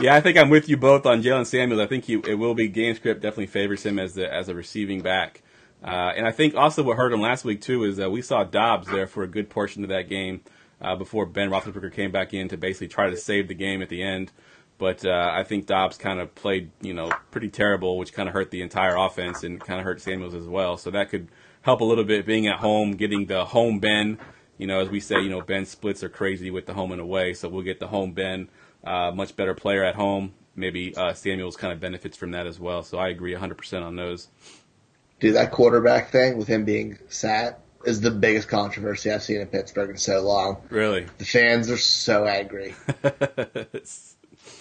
S2: Yeah, I think I'm with you both on Jalen Samuels. I think it will be game script definitely favors him as a receiving back. And I think also what hurt him last week too is that we saw Dobbs there for a good portion of that game before Ben Roethlisberger came back in to basically try to save the game at the end. But I think Dobbs kind of played, pretty terrible, which kind of hurt the entire offense and kind of hurt Samuels as well. So that could help a little bit being at home, getting the home Ben. As we say, Ben splits are crazy with the home and away. So we'll get the home Ben, much better player at home. Maybe Samuels kind of benefits from that as well. So I agree 100% on those.
S3: Dude, that quarterback thing with him being sat is the biggest controversy I've seen in Pittsburgh in so long.
S2: Really?
S3: The fans are so angry.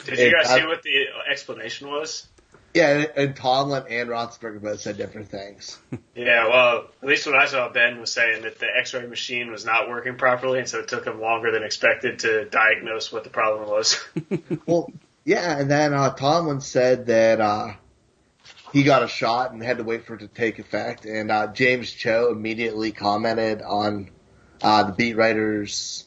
S4: Did you guys see what the explanation was?
S3: Yeah, and Tomlin and Roethlisberger both said different things.
S4: Yeah, well, at least when I saw, Ben was saying that the X-ray machine was not working properly, and so it took him longer than expected to diagnose what the problem was.
S3: Well, yeah, and then Tomlin said that he got a shot and had to wait for it to take effect, and James Cho immediately commented on The beat writers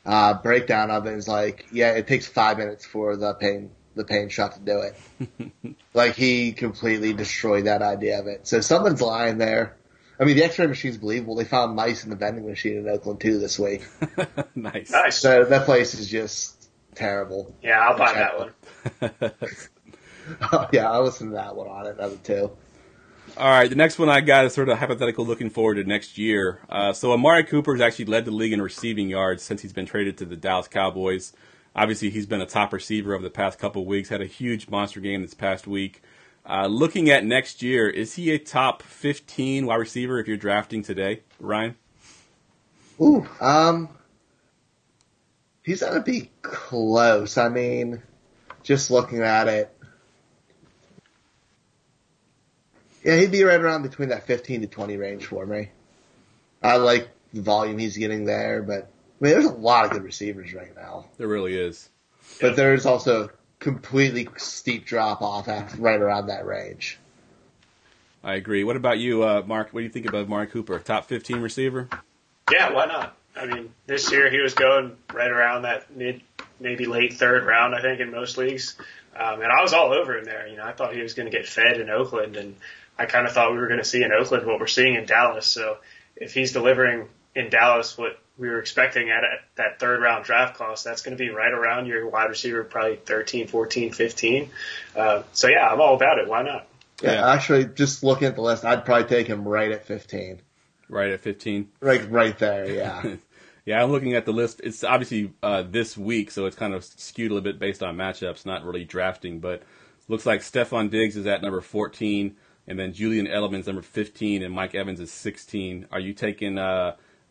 S3: breakdown of it is like, yeah, it takes 5 minutes for the pain shot to do it. Like, he completely destroyed that idea of it. So someone's lying there. I mean, the X-ray machine's believable. They found mice in the vending machine in Oakland too this week.
S2: Nice.
S3: So that place is just terrible.
S4: Yeah, I'll buy that one.
S3: Yeah, I'll listen to that one on it, another two.
S2: All right, the next one I got is sort of hypothetical looking forward to next year. So Amari Cooper has actually led the league in receiving yards since he's been traded to the Dallas Cowboys. Obviously, he's been a top receiver over the past couple of weeks, had a huge monster game this past week. Looking at next year, is he a top 15 wide receiver if you're drafting today, Ryan?
S3: Ooh, he's going to be close. I mean, just looking at it, yeah, he'd be right around between that 15 to 20 range for me. I like the volume he's getting there, but I mean, there's a lot of good receivers right now.
S2: There really is.
S3: But there's also a completely steep drop off right around that range.
S2: I agree. What about you, Mark? What do you think about Amari Cooper? Top 15 receiver?
S4: Yeah, why not? I mean, this year he was going right around that maybe late third round, I think, in most leagues. And I was all over him there. You know, I thought he was going to get fed in Oakland, and I kind of thought we were going to see in Oakland what we're seeing in Dallas. So if he's delivering in Dallas what we were expecting at that third round draft cost, that's going to be right around your wide receiver, probably 13, 14, 15. So yeah, I'm all about it. Why not?
S3: Yeah, actually, just looking at the list, I'd probably take him right at 15.
S2: Right at 15?
S3: Right there, yeah.
S2: Yeah, I'm looking at the list. It's obviously this week, so it's kind of skewed a little bit based on matchups, not really drafting. But looks like Stephon Diggs is at number 14, and then Julian Edelman's number 15, and Mike Evans is 16. Are you taking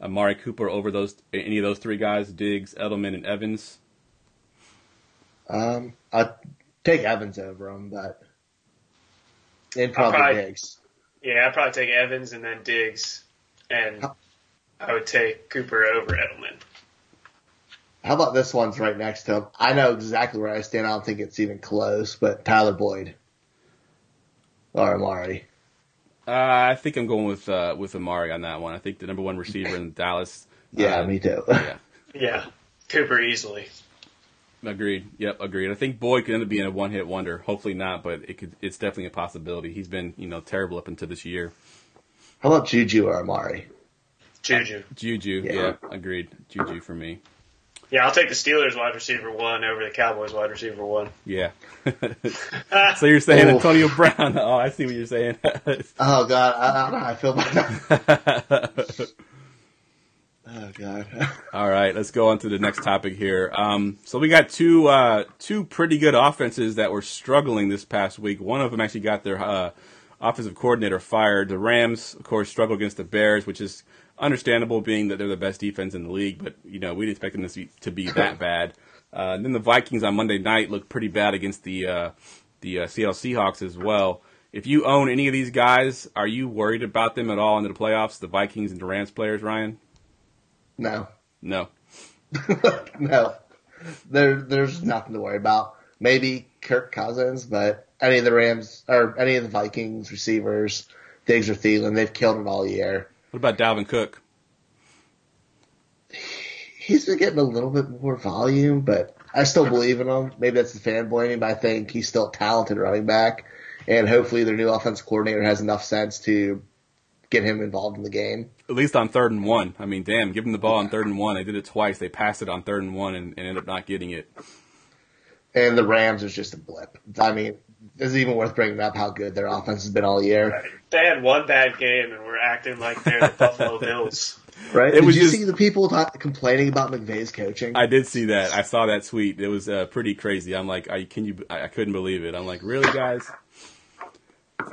S2: Amari Cooper over any of those three guys, Diggs, Edelman, and Evans?
S3: I'd take Evans over him, but and probably Diggs.
S4: Yeah, I'd probably take Evans and then Diggs, and I would take Cooper over Edelman.
S3: How about this one's right next to him? I know exactly where I stand. I don't think it's even close, but Tyler Boyd or Amari.
S2: I think I'm going with Amari on that one. I think the number one receiver in Dallas.
S3: Yeah, me too.
S4: Yeah, Cooper easily.
S2: Agreed. Yep, agreed. I think Boyd could end up being a one-hit wonder. Hopefully not, but it's definitely a possibility. He's been, terrible up until this year.
S3: How about Juju or Amari?
S2: Juju, yeah, agreed. Juju for me.
S4: Yeah, I'll take the Steelers wide receiver 1 over the Cowboys wide receiver 1.
S2: Yeah. So you're saying Antonio Brown. Oh, I see what you're saying.
S3: Oh, God. I don't know how I feel about that. Oh, God.
S2: All right, let's go on to the next topic here. So we got two pretty good offenses that were struggling this past week. One of them actually got their offensive coordinator fired. The Rams, of course, struggled against the Bears, which is understandable, being that they're the best defense in the league. But we didn't expect them to be that bad. And then the Vikings on Monday night looked pretty bad against the Seattle Seahawks as well. If you own any of these guys, are you worried about them at all into the playoffs? The Vikings and the Rams players, Ryan?
S3: No.
S2: No.
S3: No. There's nothing to worry about. Maybe Kirk Cousins, but any of the Rams or any of the Vikings receivers, Diggs or Thielen, they've killed it all year.
S2: What about Dalvin Cook?
S3: He's been getting a little bit more volume, but I still believe in him. Maybe that's the fanboy, but I think he's still a talented running back, and hopefully their new offensive coordinator has enough sense to get him involved in the game.
S2: At least on 3rd and 1. I mean, damn, give them the ball on 3rd and 1. They did it twice. They passed it on 3rd and 1 and ended up not getting it.
S3: And the Rams is just a blip. I mean, it's even worth bringing up how good their offense has been all year.
S4: Right. They had one bad game, and we're acting like they're the Buffalo Bills.
S3: Right? Did you see the people complaining about McVay's coaching?
S2: I did see that. I saw that tweet. It was pretty crazy. I'm like, I couldn't believe it. I'm like, really, guys?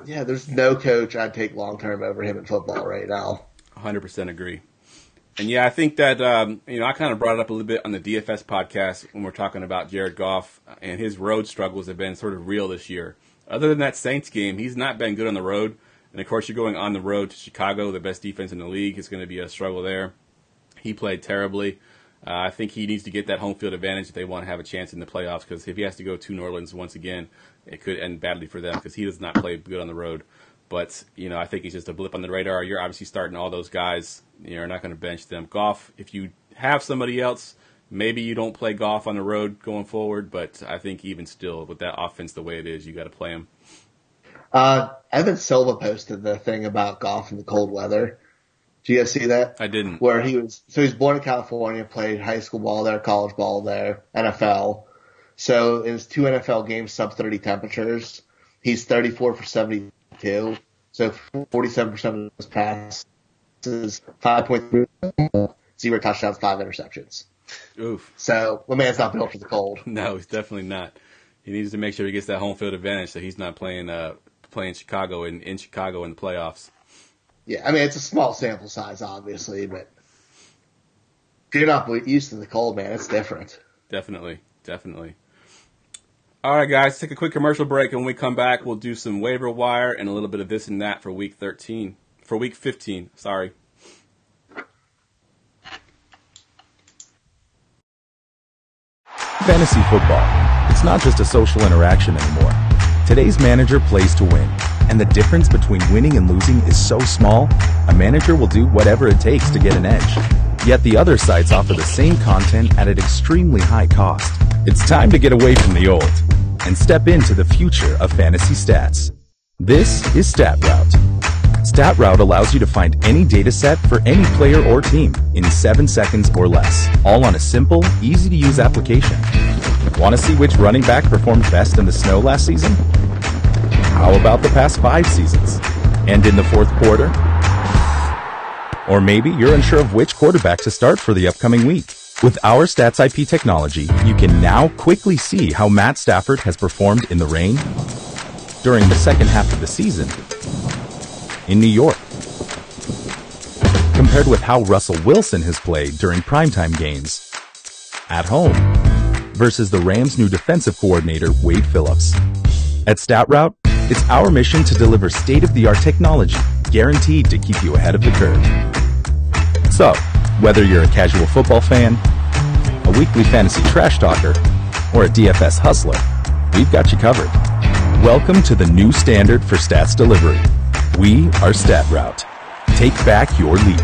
S3: Yeah, there's no coach I'd take long term over him in football right now.
S2: 100% agree. And yeah, I think that, I kind of brought it up a little bit on the DFS podcast when we're talking about Jared Goff, and his road struggles have been sort of real this year. Other than that Saints game, he's not been good on the road. And of course, you're going on the road to Chicago, the best defense in the league. It's going to be a struggle there. He played terribly. I think he needs to get that home field advantage if they want to have a chance in the playoffs, because if he has to go to New Orleans once again, it could end badly for them because he does not play good on the road. But, I think he's just a blip on the radar. You're obviously starting all those guys. You're not going to bench them. Goff, if you have somebody else, maybe you don't play Goff on the road going forward. But I think even still, with that offense the way it is, you got to play him.
S3: Evan Silva posted the thing about Goff in the cold weather. Did you guys see that?
S2: I didn't.
S3: Where he was born in California, played high school ball there, college ball there, NFL. So in his 2 NFL games, sub 30 temperatures, he's 34 for 72. So 47% of his passes, 5.3, 0 touchdowns, 5 interceptions.
S2: Oof.
S3: So the man's not built for the cold.
S2: No, he's definitely not. He needs to make sure he gets that home field advantage so he's not playing Chicago in Chicago in the playoffs.
S3: Yeah, I mean, it's a small sample size, obviously, but if you're not used to the cold, man, it's different.
S2: Definitely. All right, guys, take a quick commercial break, and when we come back, we'll do some waiver wire and a little bit of this and that for week 15, sorry.
S5: Fantasy football. It's not just a social interaction anymore. Today's manager plays to win, and the difference between winning and losing is so small, a manager will do whatever it takes to get an edge. Yet the other sites offer the same content at an extremely high cost. It's time to get away from the old and step into the future of fantasy stats. This is StatRoute. StatRoute allows you to find any data set for any player or team in 7 seconds or less, all on a simple, easy-to-use application. Want to see which running back performed best in the snow last season? How about the past 5 seasons? And in the fourth quarter? Or maybe you're unsure of which quarterback to start for the upcoming week. With our Stats IP technology, you can now quickly see how Matt Stafford has performed in the rain, during the second half of the season, in New York, compared with how Russell Wilson has played during primetime games, at home, versus the Rams' new defensive coordinator, Wade Phillips. At StatRoute, it's our mission to deliver state-of-the-art technology guaranteed to keep you ahead of the curve. So, whether you're a casual football fan, a weekly fantasy trash talker, or a DFS hustler, we've got you covered. Welcome to the new standard for stats delivery. We are StatRoute. Take back your league.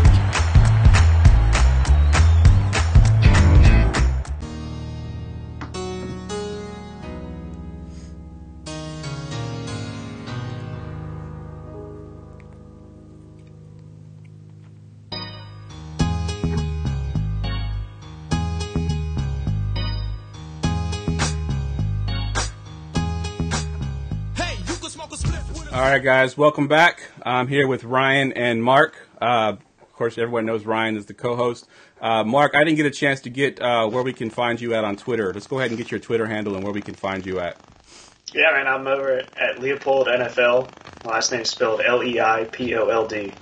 S2: All right, guys, welcome back. I'm here with Ryan and Mark. Of course, everyone knows Ryan is the co-host. Mark, I didn't get a chance to get where we can find you at on Twitter. Let's go ahead and get your Twitter handle and where we can find you at.
S4: Yeah, man, I'm over at Leopold NFL. Last name spelled Leipold.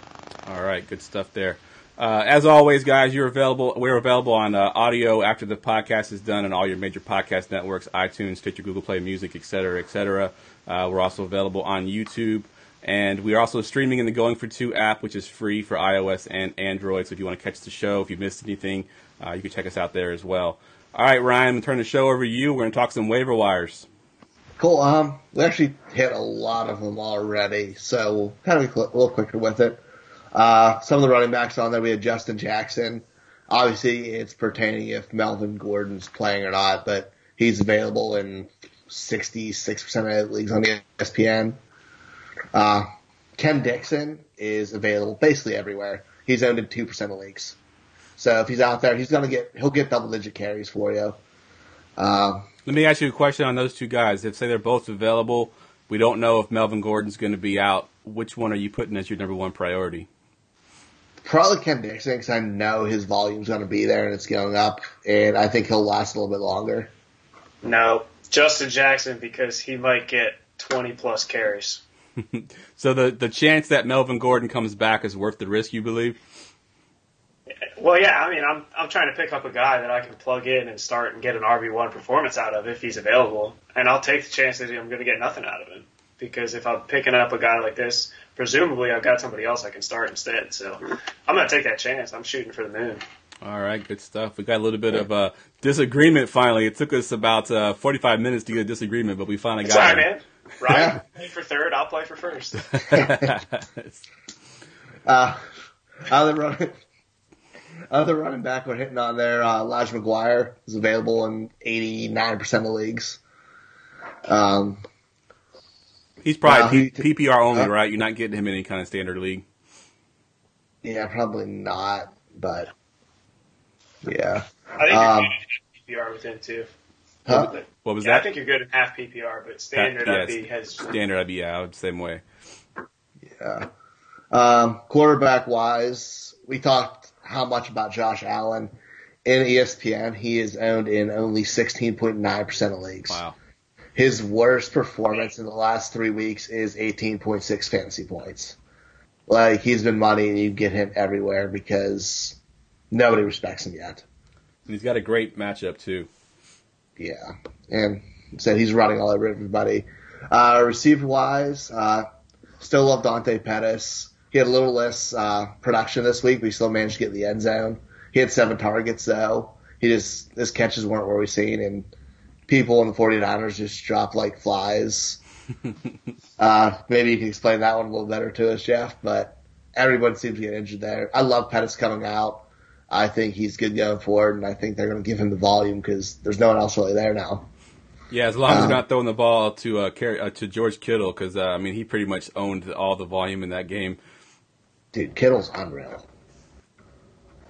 S2: All right, good stuff there. As always, guys, we're available on audio after the podcast is done on all your major podcast networks, iTunes, Stitcher, Google Play Music, et cetera, et cetera. We're also available on YouTube, and we are also streaming in the Going for Two app, which is free for iOS and Android. So if you want to catch the show, if you missed anything, you can check us out there as well. All right, Ryan, I'm going to turn the show over to you. We're going to talk some waiver wires.
S3: Cool. We actually hit a lot of them already, so we'll kind of be a little quicker with it. Some of the running backs on there, we had Justin Jackson. Obviously, it's pertaining if Melvin Gordon's playing or not, but he's available in 66% of leagues on ESPN. Ken Dixon is available basically everywhere. He's owned in 2% of leagues. So if he's out there, he'll get double-digit carries for you.
S2: Let me ask you a question on those two guys. If, say, they're both available, we don't know if Melvin Gordon's going to be out. Which one are you putting as your number one priority?
S3: Probably Ken Dixon, because I know his volume's going to be there and it's going up, and I think he'll last a little bit longer.
S4: No, Justin Jackson, because he might get 20-plus carries.
S2: So the chance that Melvin Gordon comes back is worth the risk, you believe?
S4: Well, yeah, I mean, I'm trying to pick up a guy that I can plug in and start and get an RB1 performance out of if he's available, and I'll take the chance that I'm going to get nothing out of him. Because if I'm picking up a guy like this, presumably I've got somebody else I can start instead. So I'm going to take that chance. I'm shooting for the moon.
S2: All right, good stuff. We got a little bit of a disagreement finally. It took us about 45 minutes to get a disagreement, but we finally
S4: It's
S2: got
S4: all right,
S2: it.
S4: man. Ryan, play for third. I'll play for first.
S3: Other running back we're hitting on there, Elijah McGuire is available in 89% of leagues.
S2: He's probably
S3: Now,
S2: PPR only, right? You're not getting him in any kind of standard league.
S3: Yeah, probably not, but yeah.
S4: I think you're good in PPR with him too.
S3: Huh?
S2: What was
S4: Yeah,
S2: that?
S4: I think you're good in half PPR, but standard
S2: Yeah,
S4: I'd be hesitant.
S2: Standard, I'd be out same way.
S3: Yeah. Quarterback wise, we talked how much about Josh Allen in ESPN. He is owned in only 16.9% of leagues.
S2: Wow.
S3: His worst performance in the last 3 weeks is 18.6 fantasy points. Like, he's been money, and you get him everywhere because nobody respects him yet.
S2: And he's got a great matchup, too.
S3: Yeah. And said he's running all over everybody. Receiver-wise, still love Dante Pettis. He had a little less production this week, but he still managed to get in the end zone. He had 7 targets, though. His catches weren't where we've seen, and people in the 49ers just dropped like flies. Maybe you can explain that one a little better to us, Jeff, but everyone seems to get injured there. I love Pettis coming out. I think he's good going forward, and I think they're going to give him the volume because there's no one else really there now.
S2: Yeah, as long as they're not throwing the ball to George Kittle, because he pretty much owned all the volume in that game.
S3: Dude, Kittle's unreal.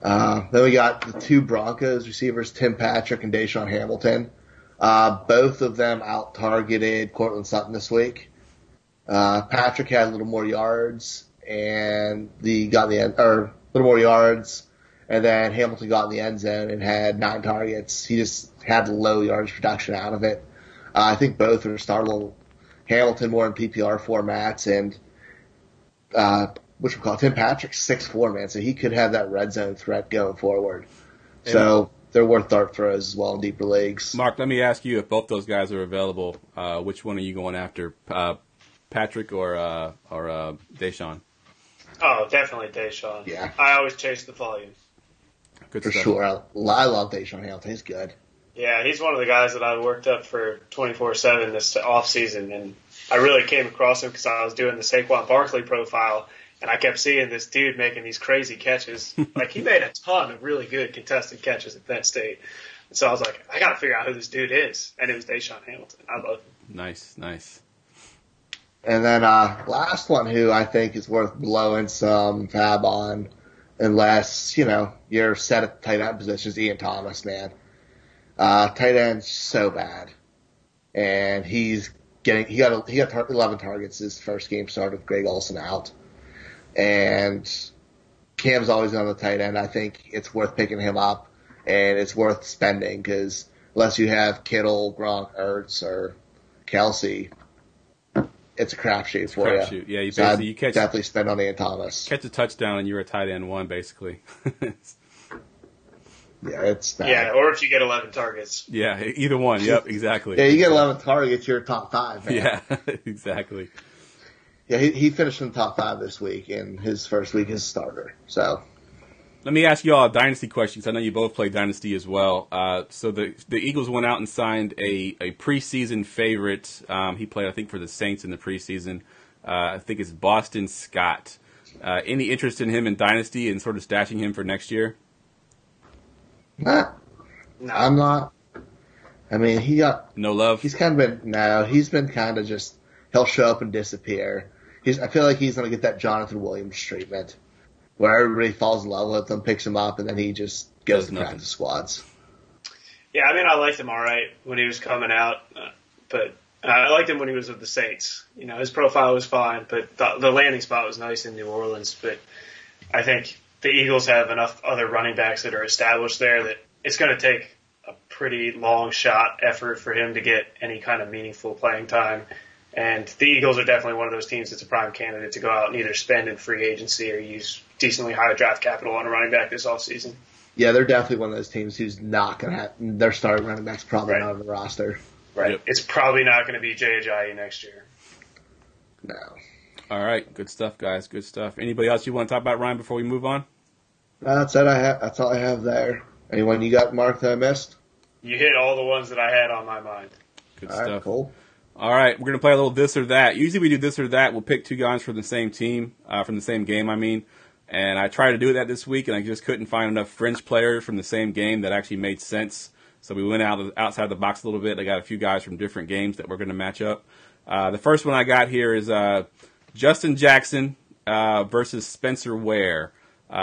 S3: Then we got the 2 Broncos receivers, Tim Patrick and Deshaun Hamilton. Both of them out-targeted Cortland Sutton this week. Patrick had a little more yards, and a little more yards, and then Hamilton got in the end zone and had 9 targets. He just had low yards production out of it. I think both are startable. Hamilton more in PPR formats, and Tim Patrick's 6'4", man, so he could have that red zone threat going forward. So they're worth dart throws as well in deeper leagues.
S2: Mark, let me ask you, if both those guys are available, which one are you going after, Patrick or Deshaun?
S4: Oh, definitely Deshaun.
S3: Yeah.
S4: I always chase the volume.
S2: Good
S3: For
S2: stuff.
S3: sure. I love Deshaun Hamilton. He's good.
S4: Yeah, he's one of the guys that I worked up for 24/7 this off season, and I really came across him because I was doing the Saquon Barkley profile, and I kept seeing this dude making these crazy catches. Like, he made a ton of really good contested catches at Penn State. And so I was like, I got to figure out who this dude is. And it was Deshaun Hamilton. I love him.
S2: Nice.
S3: And then last one who I think is worth blowing some fab on, unless, you're set at the tight end position, is Ian Thomas, man. Tight end's so bad. And he got 11 targets his first game started with Greg Olsen out. And Cam's always on the tight end. I think it's worth picking him up, and it's worth spending because unless you have Kittle, Gronk, Ertz, or Kelsey, it's a crapshoot for you.
S2: Yeah,
S3: you definitely spend on Ian Thomas.
S2: Catch a touchdown and you're a tight end 1, basically.
S3: Yeah, it's bad.
S4: Yeah, or if you get 11 targets.
S2: Yeah, either one. Yep, exactly.
S3: Yeah, you get 11 targets, you're top 5, man.
S2: Yeah, exactly.
S3: Yeah, he finished in the top 5 this week, and his first week as a starter. So,
S2: let me ask you all a dynasty question, because I know you both play dynasty as well. So the Eagles went out and signed a preseason favorite. He played, I think, for the Saints in the preseason. I think it's Boston Scott. Any interest in him in dynasty and sort of stashing him for next year?
S3: No. I'm not. I mean, he got
S2: no love.
S3: He's kind of just he'll show up and disappear. I feel like he's going to get that Jonathan Williams treatment, where everybody falls in love with him, picks him up, and then he just goes to practice squads.
S4: Yeah, I mean, I liked him all right when he was coming out, but I liked him when he was with the Saints. His profile was fine, but the landing spot was nice in New Orleans. But I think the Eagles have enough other running backs that are established there that it's going to take a pretty long shot effort for him to get any kind of meaningful playing time. And the Eagles are definitely one of those teams that's a prime candidate to go out and either spend in free agency or use decently high draft capital on a running back this offseason.
S3: Yeah, they're definitely one of those teams who's not going to have their starting running back's probably not on the roster.
S4: Right.
S2: Yep.
S4: It's probably not going to be Jay Ajayi next year.
S3: No.
S2: All right. Good stuff, guys. Good stuff. Anybody else you want to talk about, Ryan, before we move on?
S3: That's it. That's all I have there. Anyone you got, Mark, that I missed?
S4: You hit all the ones that I had on my mind.
S2: Good
S3: All
S2: stuff.
S3: right, cool.
S2: All right, we're going to play a little this or that. Usually we do this or that. We'll pick two guys from the same team, from the same game, I mean. And I tried to do that this week, and I just couldn't find enough fringe players from the same game that actually made sense. So we went outside the box a little bit. I got a few guys from different games that we're going to match up. The first one I got here is Justin Jackson versus Spencer Ware.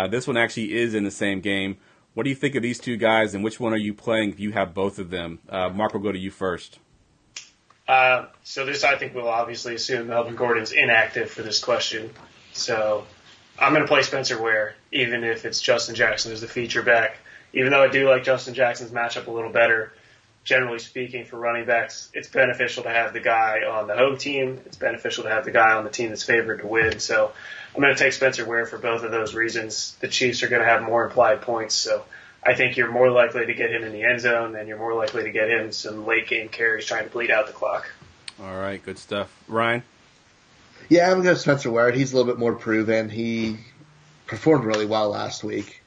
S2: This one actually is in the same game. What do you think of these two guys, and which one are you playing if you have both of them? Mark, we'll go to you first.
S4: So this, I think, we'll obviously assume Melvin Gordon's inactive for this question. So I'm going to play Spencer Ware, even if it's Justin Jackson as the feature back. Even though I do like Justin Jackson's matchup a little better, generally speaking, for running backs, it's beneficial to have the guy on the home team. It's beneficial to have the guy on the team that's favored to win. So I'm going to take Spencer Ware for both of those reasons. The Chiefs are going to have more implied points, so I think you're more likely to get him in the end zone, and you're more likely to get him some late-game carries trying to bleed out the clock.
S2: All right, good stuff. Ryan?
S3: Yeah, I'm going to go Spencer Ware. He's a little bit more proven. He performed really well last week.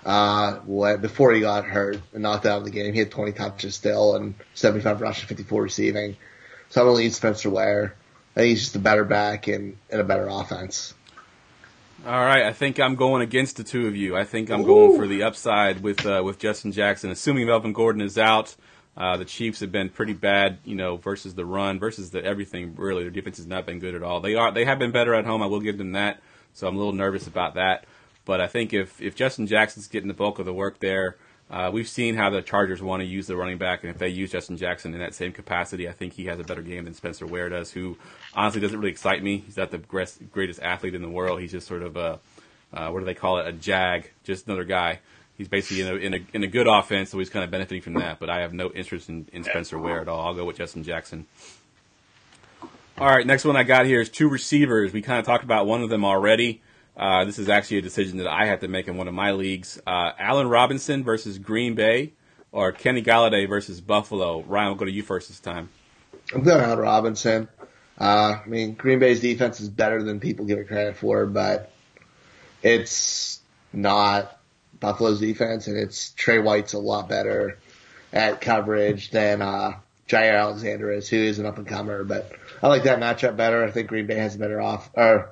S3: Before he got hurt and knocked out of the game, he had 20 touches still and 75 rushing, 54 receiving. So I'm going to lead Spencer Ware. I think he's just a better back and a better offense.
S2: All right, I think I'm going against the two of you. I think I'm going for the upside with Justin Jackson. Assuming Melvin Gordon is out, the Chiefs have been pretty bad, versus the run, versus the everything. Really, their defense has not been good at all. They have been better at home. I will give them that. So I'm a little nervous about that. But I think if Justin Jackson's getting the bulk of the work there, we've seen how the Chargers want to use the running back, and if they use Justin Jackson in that same capacity, I think he has a better game than Spencer Ware does, who honestly doesn't really excite me. He's not the greatest athlete in the world. He's just sort of what do they call it, a jag, just another guy. He's basically in a good offense, so he's kind of benefiting from that, but I have no interest in Spencer Ware at all. I'll go with Justin Jackson. All right, next one I got here is two receivers. We kind of talked about one of them already. This is actually a decision that I had to make in one of my leagues. Allen Robinson versus Green Bay, or Kenny Galladay versus Buffalo. Ryan, we'll go to you first this time.
S3: I'm going Allen Robinson. Green Bay's defense is better than people give it credit for, but it's not Buffalo's defense, and it's Trey White's a lot better at coverage than Jair Alexander is, who is an up-and-comer. But I like that matchup better. I think Green Bay has a better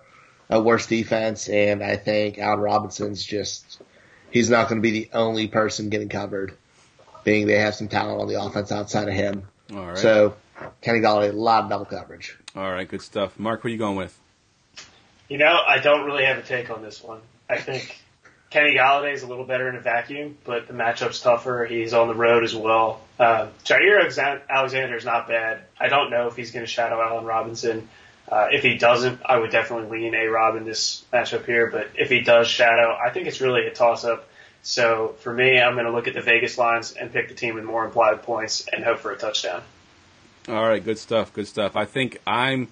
S3: a worse defense, and I think Allen Robinson's he's not going to be the only person getting covered, being they have some talent on the offense outside of him.
S2: All right.
S3: So Kenny Galladay, a lot of double coverage.
S2: All right, good stuff. Mark, who are you going with?
S4: I don't really have a take on this one. I think Kenny Galladay is a little better in a vacuum, but the matchup's tougher. He's on the road as well. Jair Alexander is not bad. I don't know if he's going to shadow Allen Robinson. If he doesn't, I would definitely lean A-Rob in this matchup here. But if he does shadow, I think it's really a toss-up. So for me, I'm going to look at the Vegas lines and pick the team with more implied points and hope for a touchdown.
S2: All right, good stuff, good stuff. I think I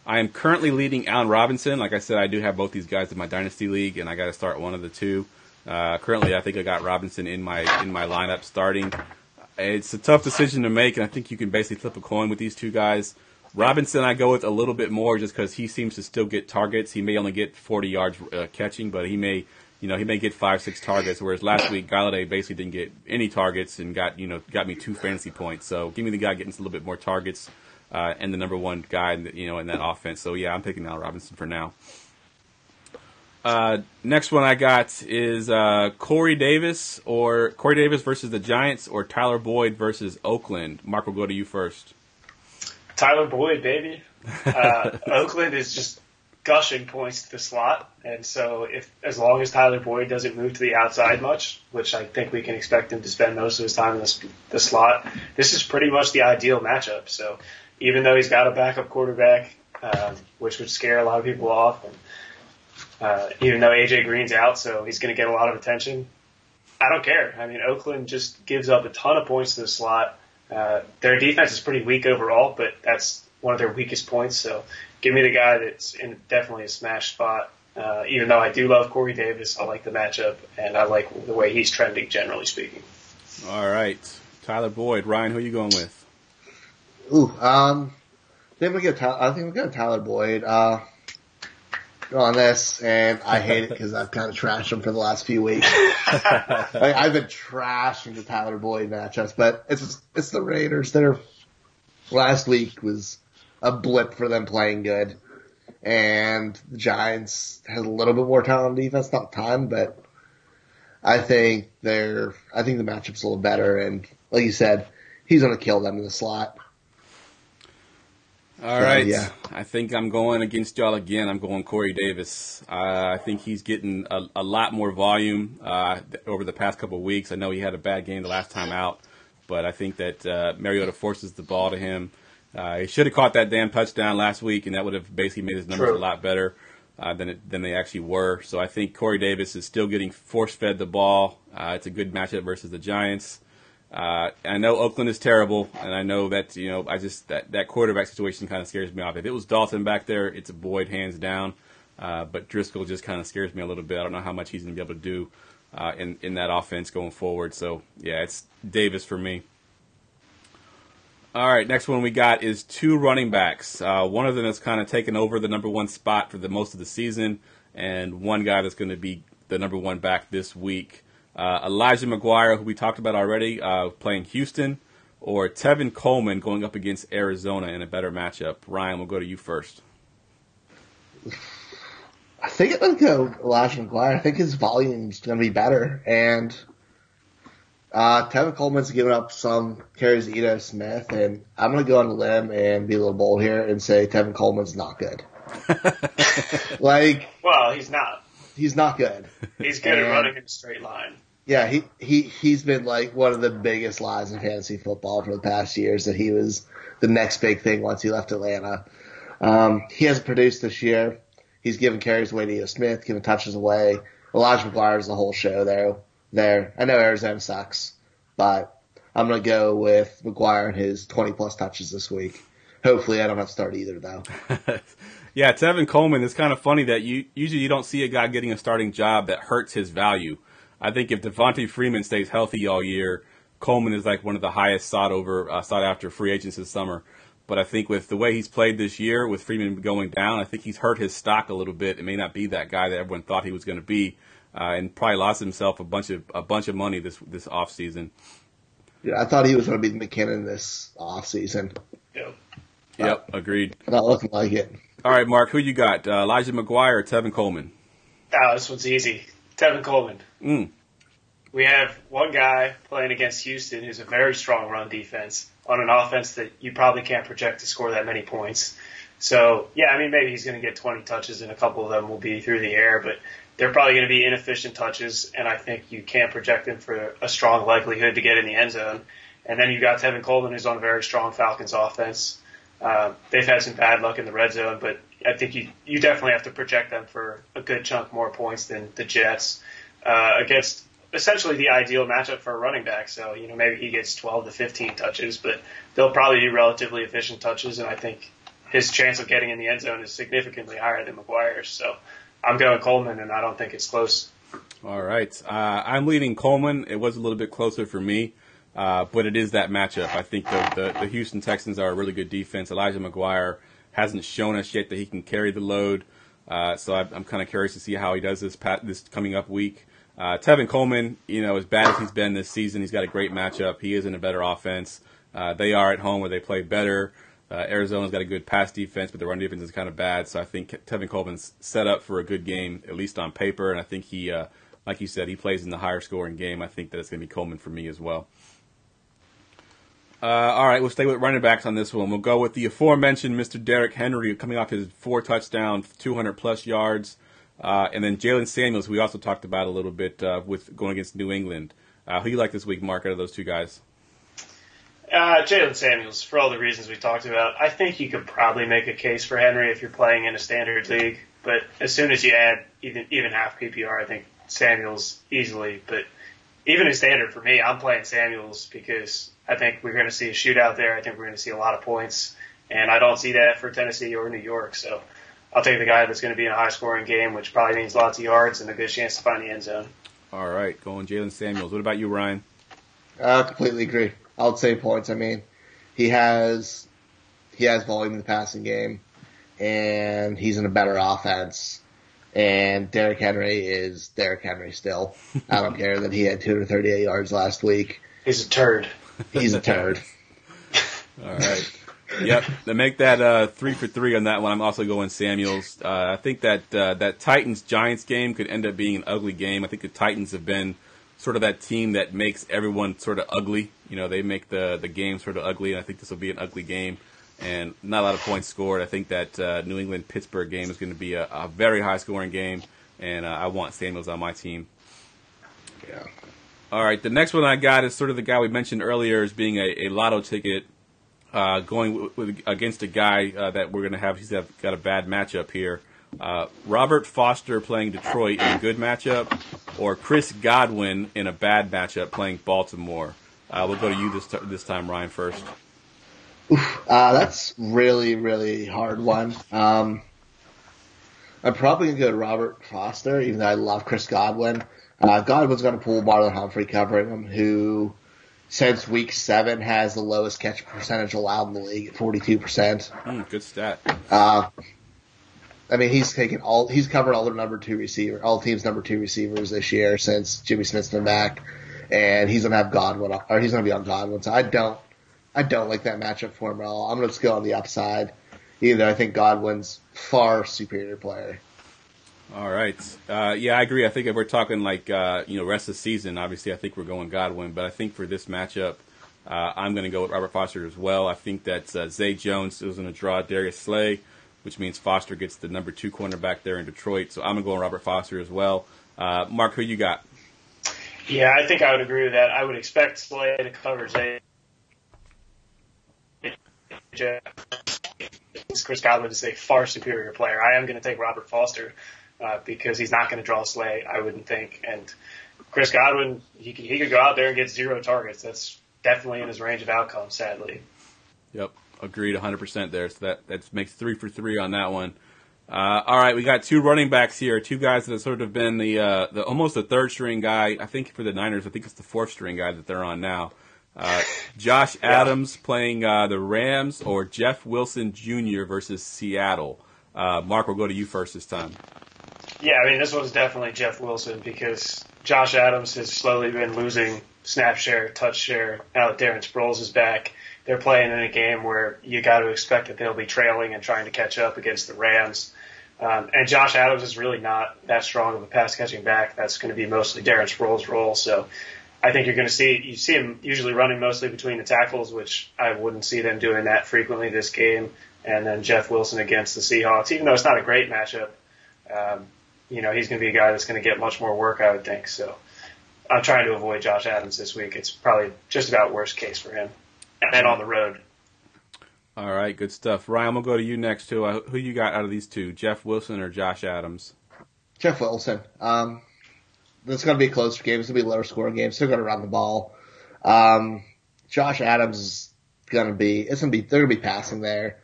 S2: am currently leading Allen Robinson. Like I said, I do have both these guys in my Dynasty League, and I got to start one of the two. Currently, I think I got Robinson in my lineup starting. It's a tough decision to make, and I think you can basically flip a coin with these two guys. Robinson, I go with a little bit more just because he seems to still get targets. He may only get 40 yards catching, but he may get 5-6 targets. Whereas last week, Galladay basically didn't get any targets and got me 2 fantasy points. So give me the guy getting a little bit more targets and the number one guy in that offense. So yeah, I'm picking Allen Robinson for now. Next one I got is Corey Davis versus the Giants, or Tyler Boyd versus Oakland. Mark, we'll go to you first.
S4: Tyler Boyd, baby. Oakland is just gushing points to the slot, and so as long as Tyler Boyd doesn't move to the outside much, which I think we can expect him to spend most of his time in the slot, this is pretty much the ideal matchup. So even though he's got a backup quarterback, which would scare a lot of people off, and even though A.J. Green's out, so he's going to get a lot of attention, I don't care. Oakland just gives up a ton of points to the slot. Their defense is pretty weak overall, but that's one of their weakest points. So give me the guy that's in definitely a smash spot. Even though I do love Corey Davis, I like the matchup, and I like the way he's trending, generally speaking.
S2: All right. Tyler Boyd. Ryan, who are you going with?
S3: I think we'll get Tyler Boyd. on this, and I hate it because I've kind of trashed him for the last few weeks. I've been trashing the Tyler Boyd matchups, but it's the Raiders. Last week was a blip for them playing good, and the Giants had a little bit more talent on defense, not a ton, but I think the matchup's a little better, and like you said, he's going to kill them in the slot.
S2: All right. Yeah. I think I'm going against y'all again. I'm going Corey Davis. I think he's getting a lot more volume over the past couple of weeks. I know he had a bad game the last time out, but I think that Mariota forces the ball to him. He should have caught that damn touchdown last week, and that would have basically made his numbers a lot better than they actually were. So I think Corey Davis is still getting force-fed the ball. It's a good matchup versus the Giants. I know Oakland is terrible, and I know that that quarterback situation kind of scares me off. If it was Dalton back there, it's a Boyd hands down. But Driscoll just kind of scares me a little bit. I don't know how much he's going to be able to do in that offense going forward. So yeah, it's Davis for me. All right, next one we got is two running backs. One of them has kind of taken over the number one spot for the most of the season, and one guy that's going to be the number one back this week. Elijah McGuire, who we talked about already, playing Houston, or Tevin Coleman going up against Arizona in a better matchup. Ryan, we'll go to you first.
S3: I think I'm going to go Elijah McGuire. I think his volume's going to be better, and Tevin Coleman's giving up some carries to Ito Smith, and I'm going to go on a limb and be a little bold here and say Tevin Coleman's not good.
S4: Well, he's not.
S3: He's not good.
S4: He's good at running in a straight line.
S3: Yeah, he's been like one of the biggest lies in fantasy football for the past years, that he was the next big thing once he left Atlanta. He hasn't produced this year. He's given carries away to Ito Smith, giving touches away. Elijah McGuire is the whole show there. I know Arizona sucks, but I'm going to go with McGuire and his 20-plus touches this week. Hopefully I don't have to start either, though.
S2: Yeah, Tevin Coleman, it's kind of funny that usually you don't see a guy getting a starting job that hurts his value. I think if Devontae Freeman stays healthy all year, Coleman is like one of the highest sought after free agents this summer. But I think with the way he's played this year, with Freeman going down, I think he's hurt his stock a little bit. It may not be that guy that everyone thought he was going to be, and probably lost himself a bunch of money this offseason.
S3: Yeah, I thought he was going to be the McKinnon this offseason.
S2: Yep, agreed.
S3: Not looking like it.
S2: All right, Mark, who you got? Elijah McGuire or Tevin Coleman?
S4: Oh, this one's easy. Tevin Coleman. We have one guy playing against Houston who's a very strong run defense on an offense that you probably can't project to score that many points. So, yeah, I mean, maybe he's going to get 20 touches and a couple of them will be through the air, but they're probably going to be inefficient touches, and I think you can't project him for a strong likelihood to get in the end zone. And then you got Tevin Coleman, who's on a very strong Falcons offense. They've had some bad luck in the red zone, but I think you definitely have to project them for a good chunk more points than the Jets against essentially the ideal matchup for a running back. So, maybe he gets 12 to 15 touches, but they'll probably be relatively efficient touches, and I think his chance of getting in the end zone is significantly higher than McGuire's. So I'm going Coleman, and I don't think it's close.
S2: All right. I'm leaning Coleman. It was a little bit closer for me. But it is that matchup. I think the Houston Texans are a really good defense. Elijah McGuire hasn't shown us yet that he can carry the load. So I'm kind of curious to see how he does this coming up week. Tevin Coleman, as bad as he's been this season, he's got a great matchup. He is in a better offense. They are at home where they play better. Arizona's got a good pass defense, but the run defense is kind of bad. So I think Tevin Coleman's set up for a good game, at least on paper. And I think he, like you said, he plays in the higher scoring game. I think that it's going to be Coleman for me as well. All right, we'll stay with running backs on this one. We'll go with the aforementioned Mr. Derrick Henry coming off his 4 touchdowns, 200-plus yards. And then Jalen Samuels, who we also talked about a little bit with going against New England. Who you like this week, Mark, out of those two guys?
S4: Jalen Samuels, for all the reasons we talked about. I think you could probably make a case for Henry if you're playing in a standard league. But as soon as you add even half PPR, I think Samuels easily. But even in standard for me, I'm playing Samuels because I think we're going to see a shootout there. I think we're going to see a lot of points. And I don't see that for Tennessee or New York. So I'll take the guy that's going to be in a high-scoring game, which probably means lots of yards and a good chance to find the end zone.
S2: All right, going Jalen Samuels. What about you, Ryan?
S3: I completely agree. I'll say points. I mean, he has volume in the passing game, and he's in a better offense. And Derrick Henry is Derrick Henry still. I don't care that he had 238 yards last week.
S4: He's a turd.
S3: He's a turd.
S2: All right. Yep. To make that 3 for 3 on that one, I'm also going Samuels. I think that Titans-Giants game could end up being an ugly game. I think the Titans have been sort of that team that makes everyone sort of ugly. They make the game sort of ugly, and I think this will be an ugly game and not a lot of points scored. I think that New England-Pittsburgh game is going to be a very high-scoring game, and I want Samuels on my team.
S3: Yeah.
S2: All right, the next one I got is sort of the guy we mentioned earlier as being a lotto ticket, going against a guy that we're going to have. He's got a bad matchup here. Robert Foster playing Detroit in a good matchup, or Chris Godwin in a bad matchup playing Baltimore. We'll go to you this time, Ryan, first.
S3: That's really, really hard one. I'm probably going to go to Robert Foster, even though I love Chris Godwin. Godwin's going to pull Marlon Humphrey covering him, who since week 7 has the lowest catch percentage allowed in the league at 42%.
S2: Good stat.
S3: He's covered all all teams' number 2 receivers this year since Jimmy Smith's been back, and he's going to have Godwin, or he's going to be on Godwin. So I don't like that matchup for him at all. I'm going to go on the upside, even though I think Godwin's far superior player.
S2: All right. Yeah, I agree. I think if we're talking rest of the season, obviously I think we're going Godwin. But I think for this matchup, I'm going to go with Robert Foster as well. I think that Zay Jones is going to draw Darius Slay, which means Foster gets the number 2 cornerback there in Detroit. So I'm going to go with Robert Foster as well. Mark, who you got?
S4: Yeah, I think I would agree with that. I would expect Slay to cover Zay. Chris Godwin is a far superior player. I am going to take Robert Foster because he's not going to draw Slay, I wouldn't think. And Chris Godwin, he could go out there and get 0 targets. That's definitely in his range of outcomes, sadly.
S2: Yep, agreed 100% there. So that makes 3 for 3 on that one. All right, we got 2 running backs here, 2 guys that have sort of been the almost the 3rd string guy. I think for the Niners, I think it's the 4th string guy that they're on now. Josh Adams playing the Rams, or Jeff Wilson Jr. versus Seattle. Mark, we'll go to you first this time.
S4: Yeah, this one's definitely Jeff Wilson because Josh Adams has slowly been losing snap share, touch share. Now that Darren Sproles is back, they're playing in a game where you got to expect that they'll be trailing and trying to catch up against the Rams. And Josh Adams is really not that strong of a pass-catching back. That's going to be mostly Darren Sproles' role. So I think you're going to see him usually running mostly between the tackles, which I wouldn't see them doing that frequently this game. And then Jeff Wilson against the Seahawks, even though it's not a great matchup, he's going to be a guy that's going to get much more work, I would think. So I'm trying to avoid Josh Adams this week. It's probably just about worst case for him. And on the road.
S2: All right, good stuff. Ryan, we'll go to you next, too. Who you got out of these 2, Jeff Wilson or Josh Adams?
S3: Jeff Wilson. It's going to be a closer game. It's going to be a lower scoring game. Still going to run the ball. Josh Adams is going to be, they're going to be passing there.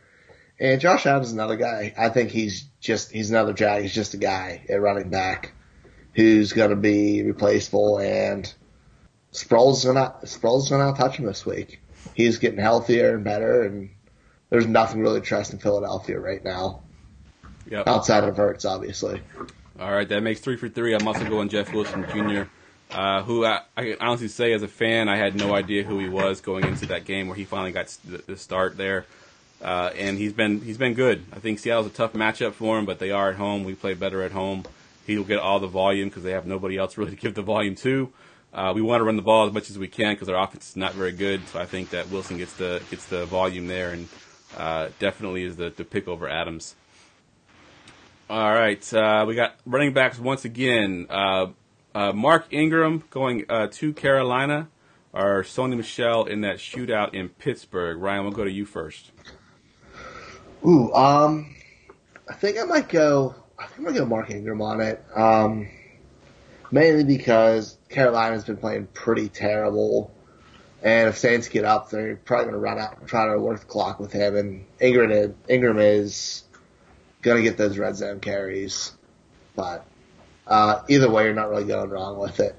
S3: And Josh Adams is another guy. I think he's another Jag. He's just a guy at running back who's going to be replaceable. And Sproles is going to touch him this week. He's getting healthier and better, and there's nothing really to trust in Philadelphia right now.
S2: Yep.
S3: Outside of Hurts, obviously.
S2: All right, that makes 3 for 3. I'm also going Jeff Wilson Jr., who I can honestly say as a fan, I had no idea who he was going into that game where he finally got the start there. And he's been good. I think Seattle's a tough matchup for him, but they are at home. We play better at home. He'll get all the volume because they have nobody else really to give the volume to. We want to run the ball as much as we can because our offense is not very good. So I think that Wilson gets the volume there and definitely is the pick over Adams. All right, we got running backs once again. Mark Ingram going to Carolina, or Sony Michel in that shootout in Pittsburgh. Ryan, we'll go to you first.
S3: I think I'm going to go Mark Ingram on it. Mainly because Carolina's been playing pretty terrible. And if Saints get up, they're probably going to run out and try to work the clock with him. And Ingram is going to get those red zone carries. But either way, you're not really going wrong with it.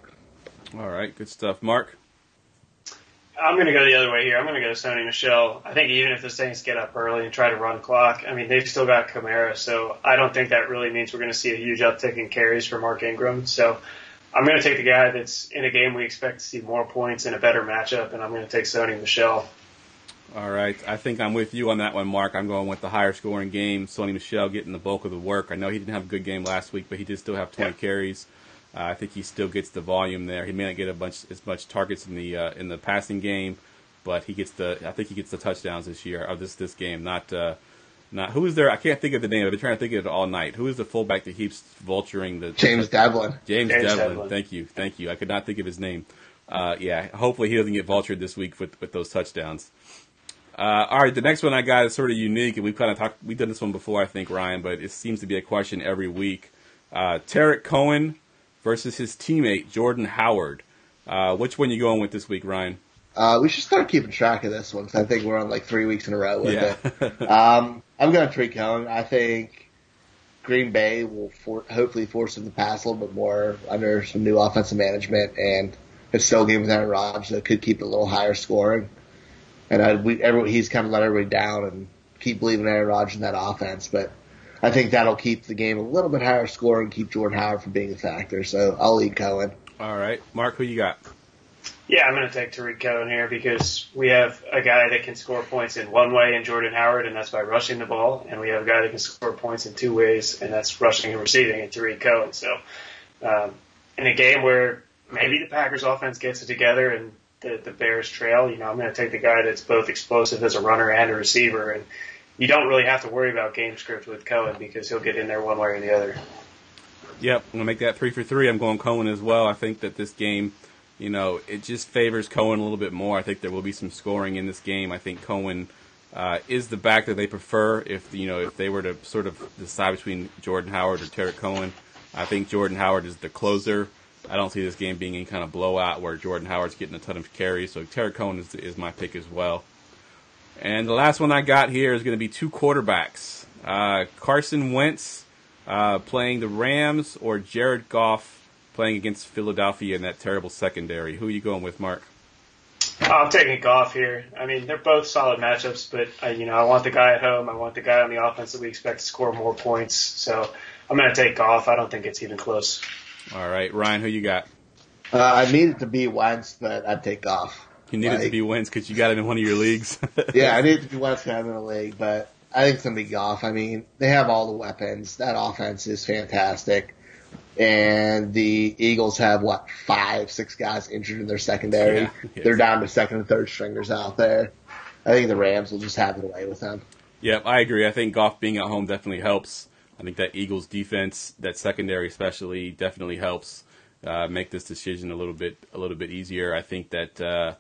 S2: All right, good stuff. Mark?
S4: I'm going to go the other way here. I'm going to go Sony Michel. I think even if the Saints get up early and try to run clock, I mean, they've still got Kamara, so I don't think that really means we're going to see a huge uptick in carries for Mark Ingram. So I'm going to take the guy that's in a game we expect to see more points and a better matchup, and I'm going to take Sony Michel.
S2: All right. I think I'm with you on that one, Mark. I'm going with the higher scoring game. Sony Michel getting the bulk of the work. I know he didn't have a good game last week, but he did still have 20 carries. I think he still gets the volume there. He may not get as much targets in the passing game, but I think he gets the touchdowns this year of this game. Not who is there? I can't think of the name. I've been trying to think of it all night. Who is the fullback that keeps vulturing the
S3: James Devlin?
S2: James Devlin. Thank you. I could not think of his name. Hopefully he doesn't get vultured this week with those touchdowns. All right, the next one I got is sort of unique, and we've done this one before, I think, Ryan, but it seems to be a question every week. Tarek Cohen versus his teammate, Jordan Howard. Which one you going with this week, Ryan?
S3: We should start keeping track of this one, because I think we're on like 3 weeks in a row with it. I'm going to Tarek Cohen. I think Green Bay will hopefully force him to pass a little bit more under some new offensive management, and it's still a game with Aaron Rodgers that could keep it a little higher scoring. And he's kind of let everybody down and keep believing Aaron Rodgers in that offense. But I think that'll keep the game a little bit higher scoring and keep Jordan Howard from being a factor. So I'll lead Cohen.
S2: All right. Mark, who you got?
S4: Yeah, I'm going to take Tariq Cohen here because we have a guy that can score points in one way in Jordan Howard, and that's by rushing the ball. And we have a guy that can score points in two ways, and that's rushing and receiving in Tariq Cohen. So in a game where maybe the Packers offense gets it together and the Bears trail, I'm going to take the guy that's both explosive as a runner and a receiver. And you don't really have to worry about game script with Cohen because he'll get in there one way or the other.
S2: Yep, I'm going to make that 3 for 3. I'm going Cohen as well. I think that this game, it just favors Cohen a little bit more. I think there will be some scoring in this game. I think Cohen is the back that they prefer if they were to sort of decide between Jordan Howard or Tarek Cohen. I think Jordan Howard is the closer. I don't see this game being any kind of blowout where Jordan Howard's getting a ton of carries. So Tarek Cohen is my pick as well. And the last one I got here is going to be two quarterbacks. Carson Wentz playing the Rams or Jared Goff playing against Philadelphia in that terrible secondary. Who are you going with, Mark?
S4: I'm taking Goff here. I mean, they're both solid matchups, but I want the guy at home. I want the guy on the offense that we expect to score more points. So I'm going to take Goff. I don't think it's even close.
S2: All right, Ryan, who you got?
S3: I need it to be Wentz, but I'd take Goff.
S2: You need it to be Wentz because you got him in one of your leagues.
S3: Yeah, I need it to be Wentz to have him in a league, but I think it's going to be Goff. I mean, they have all the weapons. That offense is fantastic. And the Eagles have, 5, 6 guys injured in their secondary.
S2: Yeah, yes.
S3: They're down to second and third stringers out there. I think the Rams will just have it away with them.
S2: Yep, I agree. I think Goff being at home definitely helps. I think that Eagles defense, that secondary especially, definitely helps make this decision a little bit easier. I think that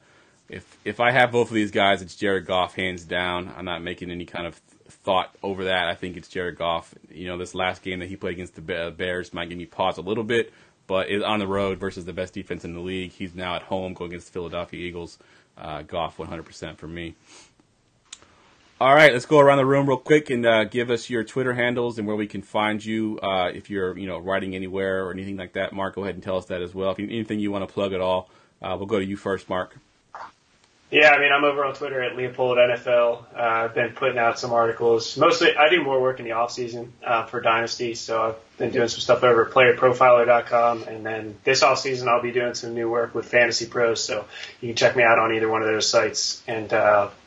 S2: if I have both of these guys, it's Jared Goff hands down. I'm not making any kind of thought over that. I think it's Jared Goff. This last game that he played against the Bears might give me pause a little bit, but it's on the road versus the best defense in the league. He's now at home going against the Philadelphia Eagles. Goff 100% for me. All right, let's go around the room real quick and give us your Twitter handles and where we can find you if you're writing anywhere or anything like that. Mark, go ahead and tell us that as well. If anything you want to plug at all, we'll go to you first, Mark.
S4: Yeah, I mean, I'm over on Twitter at Leopold NFL. I've been putting out some articles. Mostly, I do more work in the off season for Dynasty, so I've been doing some stuff over at PlayerProfiler.com, and then this off season I'll be doing some new work with Fantasy Pros, so you can check me out on either one of those sites, and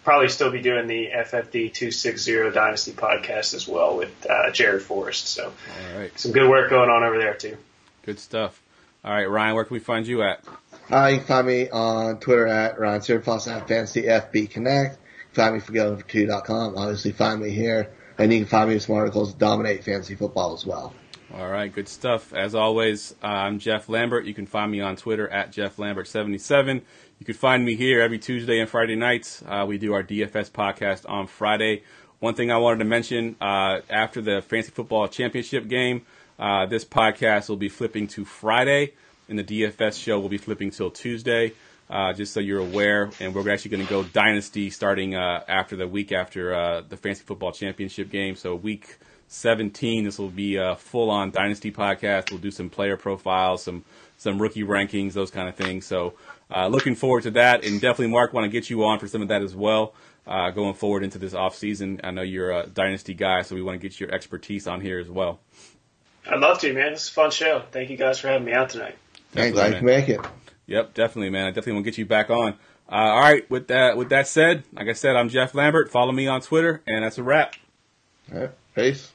S4: probably still be doing the FFD 260 Dynasty podcast as well with Jared Forrest. So,
S2: all right,
S4: some good work going on over there too.
S2: Good stuff. All right, Ryan, where can we find you at?
S3: You can find me on Twitter at Ryan Surplus at FantasyFB Connect. You can find me for going2.com. Obviously, find me here. And you can find me with some articles that dominate fantasy football as well.
S2: All right, good stuff. As always, I'm Jeff Lambert. You can find me on Twitter at JeffLambert77. You can find me here every Tuesday and Friday nights. We do our DFS podcast on Friday. One thing I wanted to mention, after the Fantasy Football Championship game, this podcast will be flipping to Friday. And the DFS show will be flipping till Tuesday, just so you're aware. And we're actually going to go Dynasty starting after the week after the Fantasy Football Championship game. So week 17, this will be a full-on Dynasty podcast. We'll do some player profiles, some rookie rankings, those kind of things. So looking forward to that. And definitely, Mark, want to get you on for some of that as well. Going forward into this off season. I know you're a dynasty guy, so we want to get your expertise on here as well.
S4: I'd love to, man. This is a fun show. Thank you guys for having me out tonight.
S3: Thanks, glad you can make it.
S2: Yep, definitely, man. I definitely want to get you back on. All right, with that said, like I said, I'm Jeff Lambert. Follow me on Twitter, and that's a wrap.
S3: All right, peace.